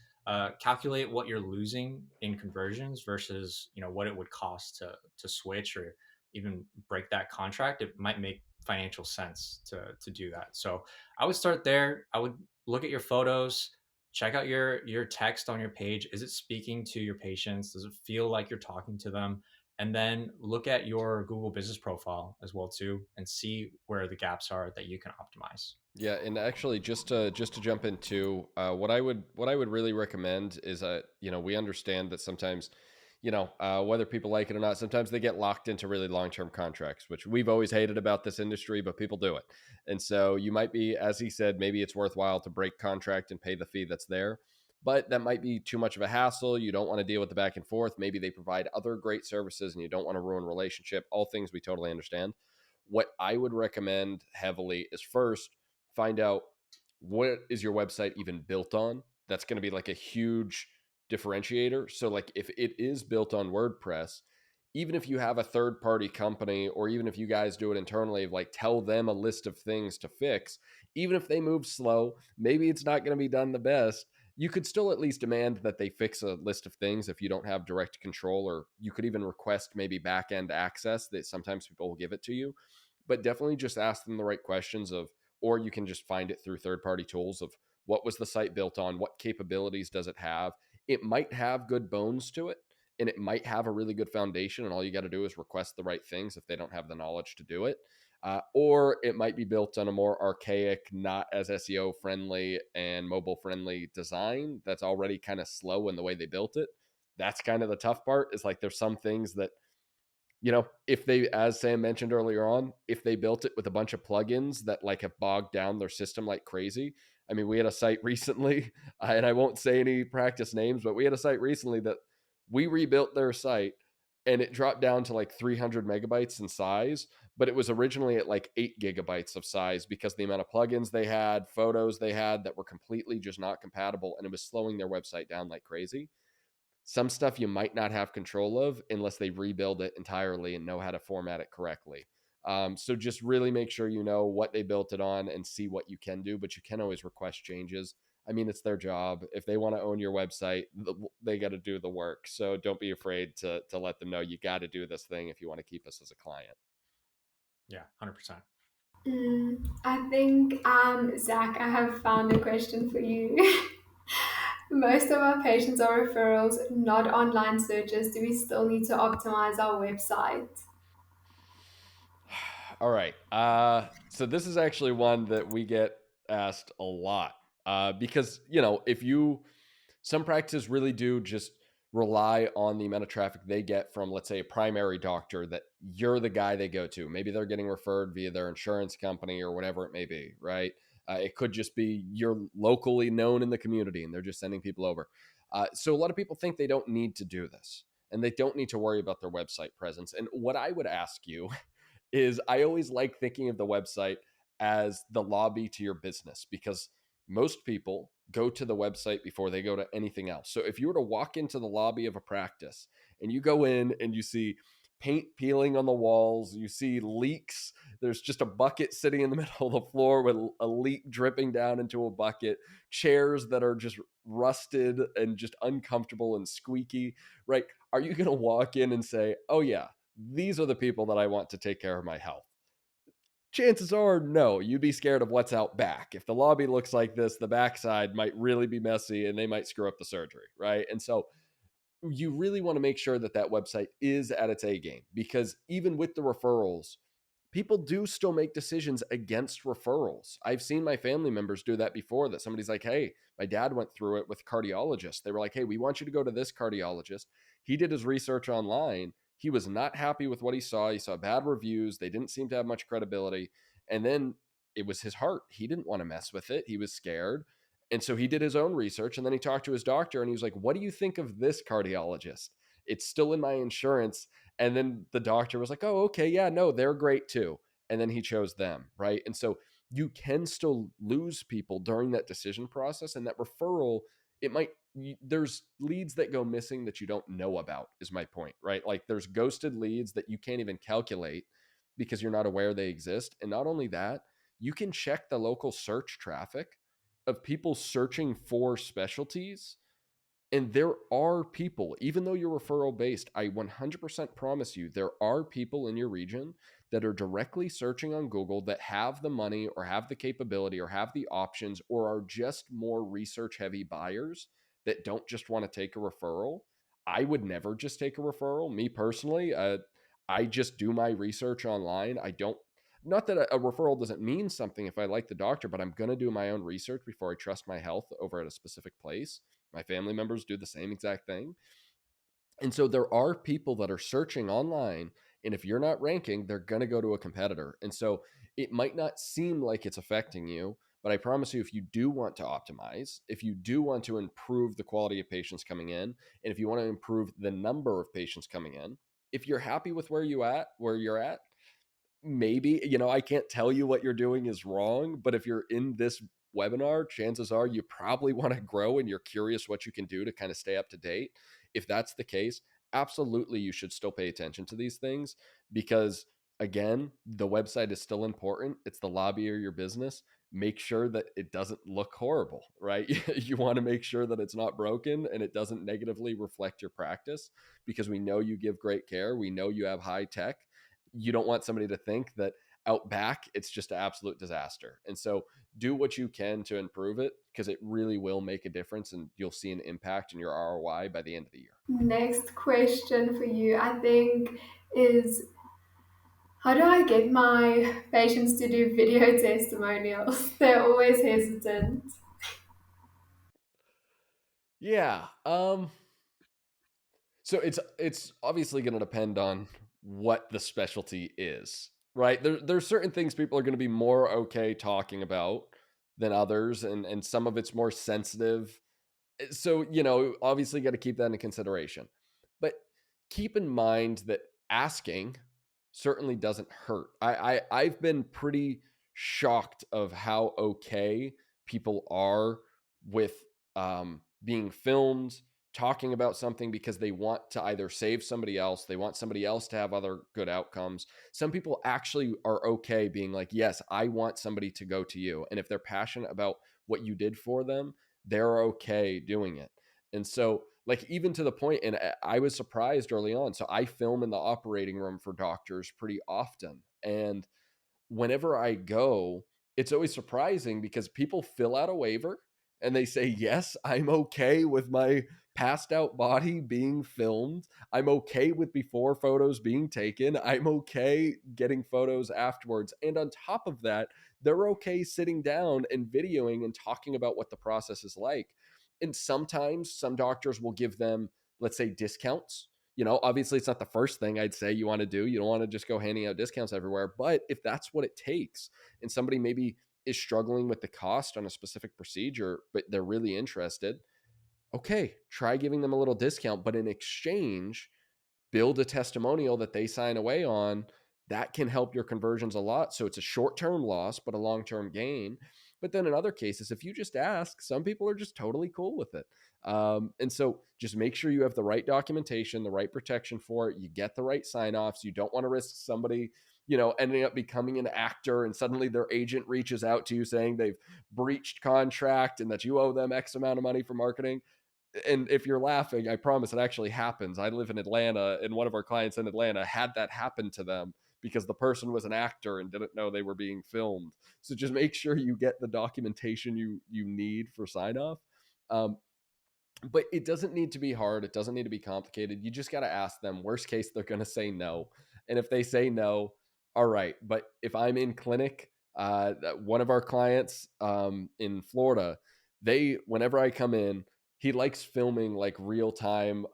Speaker 3: calculate what you're losing in conversions versus what it would cost to switch or even break that contract. It might make financial sense to do that. So I would start there. I would look at your photos, check out your text on your page. Is it speaking to your patients? Does it feel like you're talking to them? And then look at your Google Business Profile as well too, and see where the gaps are that you can optimize.
Speaker 2: Yeah, and actually, just to jump into what I would really recommend is we understand that sometimes, whether people like it or not, sometimes they get locked into really long term contracts, which we've always hated about this industry, but people do it. And so you might be, as he said, maybe it's worthwhile to break contract and pay the fee that's there. But that might be too much of a hassle. You don't want to deal with the back and forth. Maybe they provide other great services and you don't want to ruin relationship. All things we totally understand. What I would recommend heavily is first find out what is your website even built on. That's going to be like a huge differentiator. So like if it is built on WordPress, even if you have a third party company, or even if you guys do it internally, like tell them a list of things to fix, even if they move slow, maybe it's not going to be done the best, you could still at least demand that they fix a list of things if you don't have direct control, or you could even request maybe back end access that sometimes people will give it to you. But definitely just ask them the right questions of, or you can just find it through third party tools of what was the site built on, what capabilities does it have. It might have good bones to it, and it might have a really good foundation, and all you got to do is request the right things if they don't have the knowledge to do it. Or it might be built on a more archaic, not as SEO friendly and mobile friendly design that's already kind of slow in the way they built it. That's kind of the tough part, is like there's some things that, if they, as Sam mentioned earlier on, if they built it with a bunch of plugins that like have bogged down their system like crazy. I mean, we had a site recently, and I won't say any practice names, but we had a site recently that we rebuilt their site and it dropped down to like 300 megabytes in size, but it was originally at like 8 gigabytes of size because the amount of plugins they had, photos they had that were completely just not compatible, and it was slowing their website down like crazy. Some stuff you might not have control of unless they rebuild it entirely and know how to format it correctly. So just really make sure you know what they built it on and see what you can do, but you can always request changes. I mean, it's their job. If they want to own your website, they got to do the work. So don't be afraid to let them know you got to do this thing if you want to keep us as a client.
Speaker 3: Yeah, 100%.
Speaker 1: I think, Zach, I have found a question for you. Most of our patients are referrals, not online searches. Do we still need to optimize our website?
Speaker 2: All right. So this is actually one that we get asked a lot, because, if some practices really do just rely on the amount of traffic they get from, let's say, a primary doctor that you're the guy they go to. Maybe they're getting referred via their insurance company or whatever it may be, right? It could just be you're locally known in the community and they're just sending people over. So a lot of people think they don't need to do this and they don't need to worry about their website presence. And what I would ask you is, I always like thinking of the website as the lobby to your business, because most people go to the website before they go to anything else. So if you were to walk into the lobby of a practice and you go in and you see paint peeling on the walls, you see leaks, there's just a bucket sitting in the middle of the floor with a leak dripping down into a bucket, chairs that are just rusted and just uncomfortable and squeaky, right? Are you going to walk in and say, oh yeah, these are the people that I want to take care of my health? Chances are, no, you'd be scared of what's out back. If the lobby looks like this, the backside might really be messy and they might screw up the surgery, right? And so you really want to make sure that that website is at its A game, because even with the referrals, people do still make decisions against referrals. I've seen my family members do that before, that somebody's like, hey, my dad went through it with cardiologists. They were like, hey, we want you to go to this cardiologist. He did his research online. He was not happy with what he saw. He saw bad reviews. They didn't seem to have much credibility. And then it was his heart. He didn't want to mess with it. He was scared. And so he did his own research, and then he talked to his doctor and he was like, what do you think of this cardiologist? It's still in my insurance. And then the doctor was like, oh, okay, yeah, no, they're great too. And then he chose them, right? And so you can still lose people during that decision process. And that referral, it might, there's leads that go missing that you don't know about, is my point, right? Like there's ghosted leads that you can't even calculate because you're not aware they exist. And not only that, you can check the local search traffic of people searching for specialties, and there are people, even though you're referral based, I 100% promise you, there are people in your region that are directly searching on Google that have the money or have the capability or have the options or are just more research heavy buyers that don't just want to take a referral. I would never just take a referral. Me personally, I just do my research online. I don't, not that a referral doesn't mean something if I like the doctor, but I'm going to do my own research before I trust my health over at a specific place. My family members do the same exact thing. And so there are people that are searching online, and if you're not ranking, they're going to go to a competitor. And so it might not seem like it's affecting you, but I promise you, if you do want to optimize, if you do want to improve the quality of patients coming in, and if you want to improve the number of patients coming in, if you're happy with where you're at, maybe, I can't tell you what you're doing is wrong, but if you're in this webinar, chances are you probably want to grow and you're curious what you can do to kind of stay up to date. If that's the case, absolutely you should still pay attention to these things, because again, the website is still important. It's the lobby of your business. Make sure that it doesn't look horrible, right? You want to make sure that it's not broken and it doesn't negatively reflect your practice, because we know you give great care. We know you have high tech. You don't want somebody to think that out back it's just an absolute disaster. And so do what you can to improve it, because it really will make a difference and you'll see an impact in your ROI by the end of the year.
Speaker 1: Next question for you, I think, is how do I get my patients to do video testimonials? They're always hesitant.
Speaker 2: Yeah. So it's obviously going to depend on what the specialty is, right? There's certain things people are going to be more okay talking about than others, and some of it's more sensitive. So, obviously got to keep that in consideration. But keep in mind that asking certainly doesn't hurt. I've been pretty shocked of how okay people are with being filmed talking about something, because they want to either save somebody else, they want somebody else to have other good outcomes. Some people actually are okay being like, yes, I want somebody to go to you. And if they're passionate about what you did for them, they're okay doing it. And so, like, even to the point, and I was surprised early on. So I film in the operating room for doctors pretty often. And whenever I go, it's always surprising because people fill out a waiver and they say, yes, I'm okay with my passed out body being filmed. I'm okay with before photos being taken. I'm okay getting photos afterwards. And on top of that, they're okay sitting down and videoing and talking about what the process is like. And sometimes some doctors will give them, let's say, discounts. Obviously it's not the first thing I'd say you want to do. You don't want to just go handing out discounts everywhere. But if that's what it takes, and somebody maybe is struggling with the cost on a specific procedure, but they're really interested, okay, try giving them a little discount. But in exchange, build a testimonial that they sign away on. That can help your conversions a lot. So it's a short-term loss, but a long-term gain. But then in other cases, if you just ask, some people are just totally cool with it. And so just make sure you have the right documentation, the right protection for it. You get the right sign-offs. You don't want to risk somebody, ending up becoming an actor and suddenly their agent reaches out to you saying they've breached contract and that you owe them X amount of money for marketing. And if you're laughing, I promise it actually happens. I live in Atlanta, and one of our clients in Atlanta had that happen to them because the person was an actor and didn't know they were being filmed. So just make sure you get the documentation you need for sign off. But it doesn't need to be hard. It doesn't need to be complicated. You just got to ask them. Worst case, they're going to say no. And if they say no, all right, but if I'm in clinic, one of our clients in Florida, whenever I come in, he likes filming like real time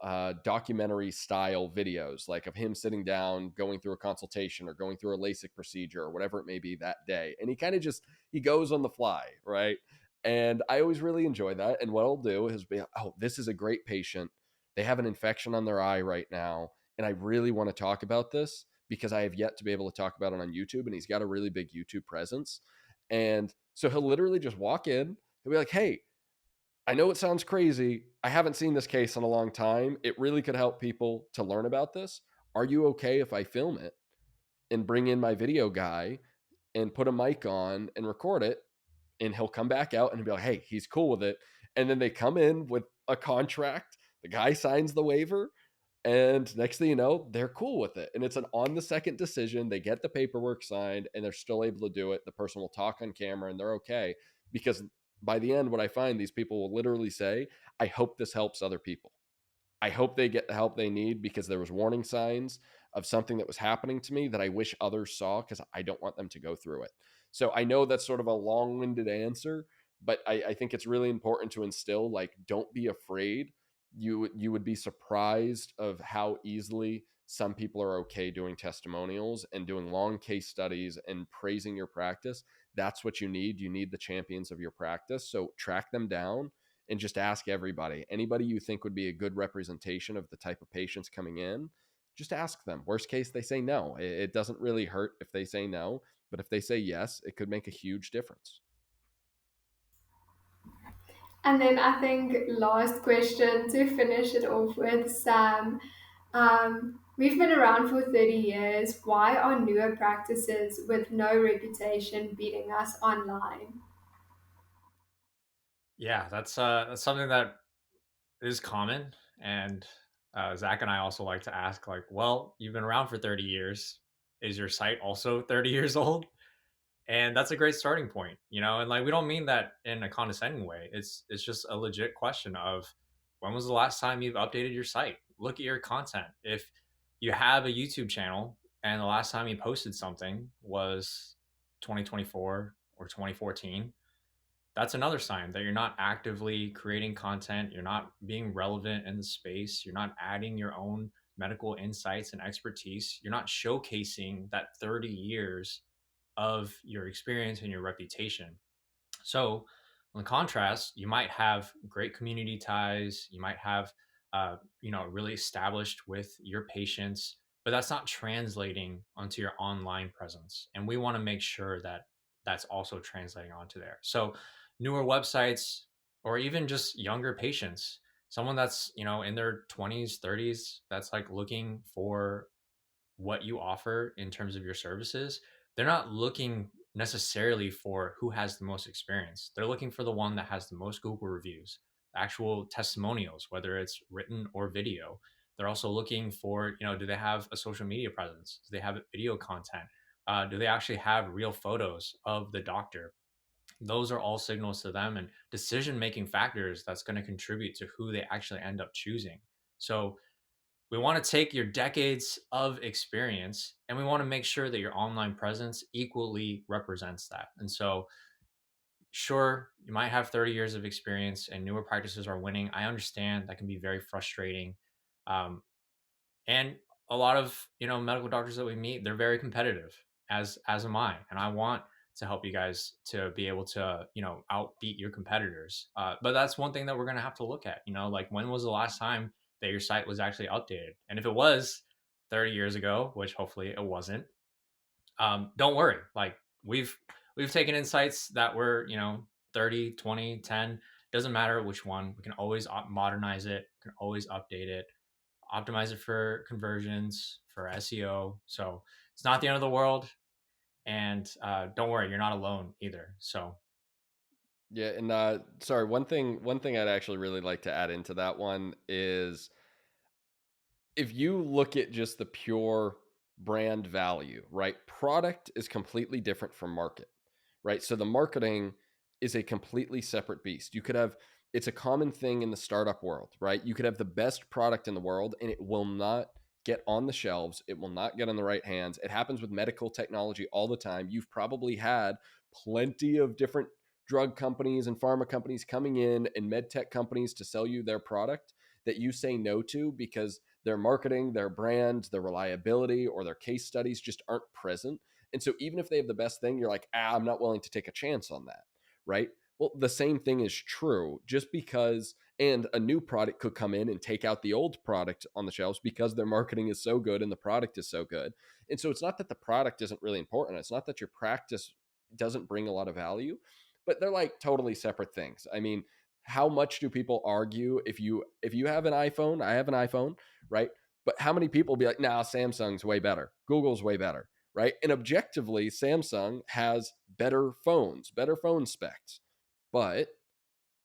Speaker 2: documentary style videos, like of him sitting down, going through a consultation or going through a LASIK procedure or whatever it may be that day. And he kind of just, he goes on the fly, right? And I always really enjoy that. And what I'll do is be, oh, this is a great patient. They have an infection on their eye right now. And I really want to talk about this because I have yet to be able to talk about it on YouTube. And he's got a really big YouTube presence. And so he'll literally just walk in. He'll be like, hey, I know it sounds crazy. I haven't seen this case in a long time. It really could help people to learn about this. Are you okay if I film it and bring in my video guy and put a mic on and record it? And he'll come back out and he'll be like, hey, he's cool with it. And then they come in with a contract. The guy signs the waiver. And next thing you know, they're cool with it. And it's an on the second decision. They get the paperwork signed and they're still able to do it. The person will talk on camera and they're okay. Because by the end, what I find, these people will literally say, I hope this helps other people. I hope they get the help they need because there was warning signs of something that was happening to me that I wish others saw because I don't want them to go through it. So I know that's sort of a long-winded answer, but I think it's really important to instill, like, don't be afraid. You would be surprised of how easily some people are okay doing testimonials and doing long case studies and praising your practice. That's what you need. You need the champions of your practice. So track them down and just ask anybody you think would be a good representation of the type of patients coming in, just ask them. Worst case, they say no. It doesn't really hurt if they say no, but if they say yes, it could make a huge difference.
Speaker 1: And then I think last question to finish it off with, Sam. We've been around for 30 years. Why are newer practices with no reputation beating us online?
Speaker 3: Yeah, that's something that is common, and Zach and I also like to ask, like, well, you've been around for 30 years. Is your site also 30 years old? And that's a great starting point, and like, we don't mean that in a condescending way. It's just a legit question of, when was the last time you've updated your site? Look at your content. If you have a YouTube channel and the last time you posted something was 2024 or 2014, that's another sign that you're not actively creating content. You're not being relevant in the space. You're not adding your own medical insights and expertise. You're not showcasing that 30 years of your experience and your reputation. So, in contrast, you might have great community ties. You might have, really established with your patients, but that's not translating onto your online presence. And we want to make sure that that's also translating onto there. So, newer websites, or even just younger patients, someone that's in their 20s, 30s, that's like looking for what you offer in terms of your services, they're not looking necessarily for who has the most experience. They're looking for the one that has the most Google reviews, actual testimonials, whether it's written or video. They're also looking for, do they have a social media presence? Do they have video content? Do they actually have real photos of the doctor? Those are all signals to them and decision making factors that's going to contribute to who they actually end up choosing. So, we want to take your decades of experience and we want to make sure that your online presence equally represents that. And so, sure, you might have 30 years of experience and newer practices are winning. I understand that can be very frustrating. Um, and a lot of, medical doctors that we meet, they're very competitive, as am I. And I want to help you guys to be able to, outbeat your competitors. But that's one thing that we're going to have to look at, like, when was the last time that your site was actually updated? And if it was 30 years ago, which hopefully it wasn't, don't worry. Like, we've taken insights that were, 30, 20, 10, doesn't matter which one. We can always modernize it, we can always update it, optimize it for conversions, for SEO. So it's not the end of the world. And don't worry, you're not alone either. So
Speaker 2: Yeah, and sorry, one thing I'd actually really like to add into that one is, if you look at just the pure brand value, right? Product is completely different from market, right? So the marketing is a completely separate beast. It's a common thing in the startup world, right? You could have the best product in the world and it will not get on the shelves. It will not get in the right hands. It happens with medical technology all the time. You've probably had plenty of different drug companies and pharma companies coming in and med tech companies to sell you their product that you say no to because their marketing, their brand, their reliability, or their case studies just aren't present. And so even if they have the best thing, you're like, I'm not willing to take a chance on that, right? Well, the same thing is true just because, and a new product could come in and take out the old product on the shelves because their marketing is so good and the product is so good. And so it's not that the product isn't really important. It's not that your practice doesn't bring a lot of value, but they're like totally separate things. I mean, how much do people argue if you have an iPhone, I have an iPhone, right? But how many people be like, nah, Samsung's way better, Google's way better, right? And objectively, Samsung has better phone specs, but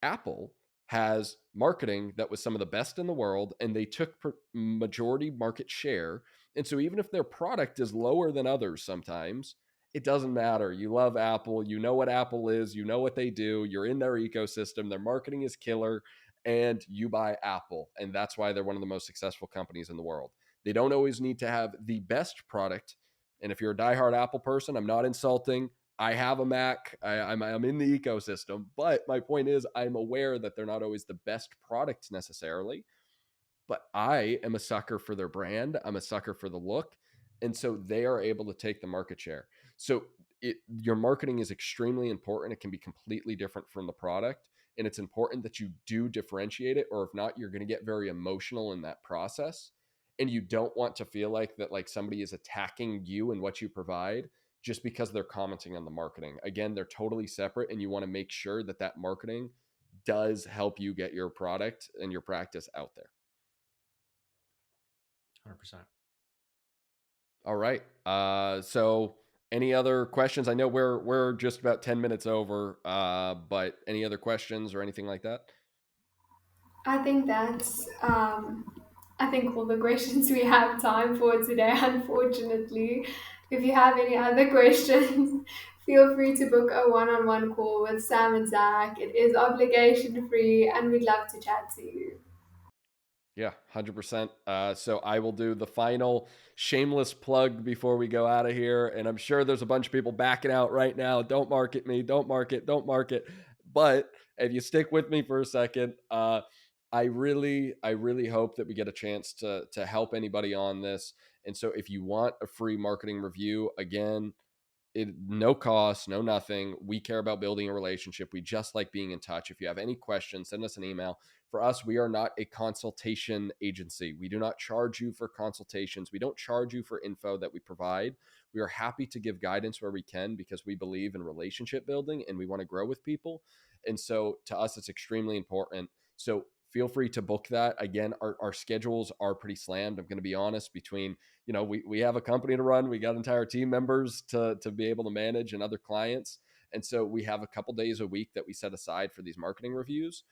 Speaker 2: Apple has marketing that was some of the best in the world, and they took majority market share. And so even if their product is lower than others sometimes, it doesn't matter. You love Apple, you know what Apple is, you know what they do, you're in their ecosystem, their marketing is killer, and you buy Apple. And that's why they're one of the most successful companies in the world. They don't always need to have the best product. And if you're a diehard Apple person, I'm not insulting. I have a Mac. I'm in the ecosystem, but my point is, I'm aware that they're not always the best product necessarily. But I am a sucker for their brand. I'm a sucker for the look, and so they are able to take the market share. So your marketing is extremely important. It can be completely different from the product, and it's important that you do differentiate it. Or if not, you're going to get very emotional in that process, and you don't want to feel like that, like somebody is attacking you and what you provide just because they're commenting on the marketing. Again, they're totally separate, and you want to make sure that that marketing does help you get your product and your practice out there.
Speaker 3: 100%.
Speaker 2: All right. So any other questions? I know we're just about 10 minutes over, but any other questions or anything like that?
Speaker 1: I think that's I think all the questions we have time for today, unfortunately. If you have any other questions, feel free to book a one-on-one call with Sam and Zach. It is obligation free and we'd love to chat to you.
Speaker 2: Yeah, 100%. So I will do the final shameless plug before we go out of here. And I'm sure there's a bunch of people backing out right now. Don't market me. Don't market. Don't market. But if you stick with me for a second, I really hope that we get a chance to help anybody on this. And so if you want a free marketing review, again, no cost, no nothing. We care about building a relationship. We just like being in touch. If you have any questions, send us an email. For us, we are not a consultation agency. We do not charge you for consultations. We don't charge you for info that we provide. We are happy to give guidance where we can because we believe in relationship building and we want to grow with people. And so to us, it's extremely important. So feel free to book that. Again, our schedules are pretty slammed. I'm going to be honest, between we have a company to run, we got entire team members to be able to manage, and other clients, and so we have a couple days a week that we set aside for these marketing reviews.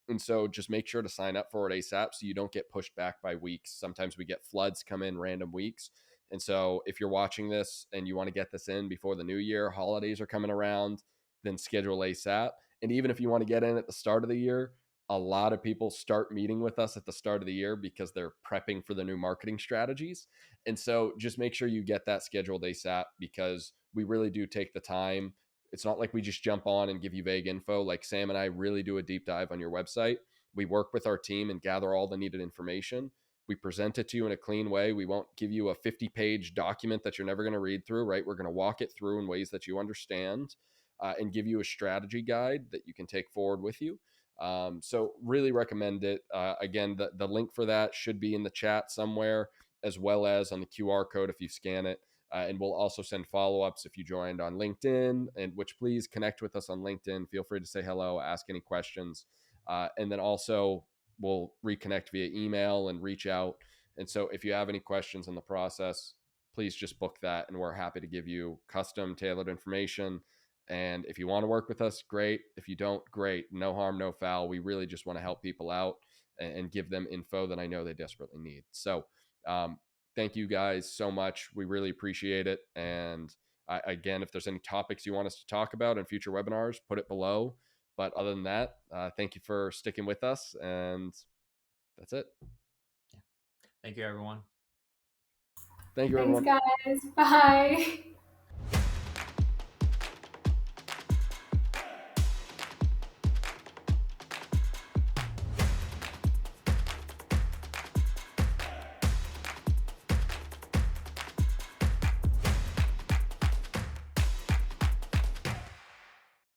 Speaker 2: And so just make sure to sign up for it ASAP so you don't get pushed back by weeks. Sometimes we get floods come in random weeks. And so if you're watching this and you want to get this in before the new year, holidays are coming around, then schedule ASAP. And even if you want to get in at the start of the year, a lot of people start meeting with us at the start of the year because they're prepping for the new marketing strategies. And so just make sure you get that scheduled ASAP because we really do take the time. It's not like we just jump on and give you vague info. Like Sam and I really do a deep dive on your website. We work with our team and gather all the needed information. We present it to you in a clean way. We won't give you a 50-page document that you're never going to read through, right? We're going to walk it through in ways that you understand, and give you a strategy guide that you can take forward with you. So really recommend it. Again, the link for that should be in the chat somewhere, as well as on the QR code if you scan it. And we'll also send follow-ups if you joined on LinkedIn, and which please connect with us on LinkedIn. Feel free to say hello, ask any questions. And then also we'll reconnect via email and reach out. And so if you have any questions in the process, please just book that, and we're happy to give you custom tailored information. And if you want to work with us, great. If you don't, great. No harm, no foul. We really just want to help people out and give them info that I know they desperately need. So thank you guys so much. We really appreciate it. And again, if there's any topics you want us to talk about in future webinars, put it below. But other than that, thank you for sticking with us. And that's it.
Speaker 3: Yeah. Thank you, everyone.
Speaker 2: Thank you,
Speaker 1: Thanks,
Speaker 2: everyone.
Speaker 1: guys. Bye.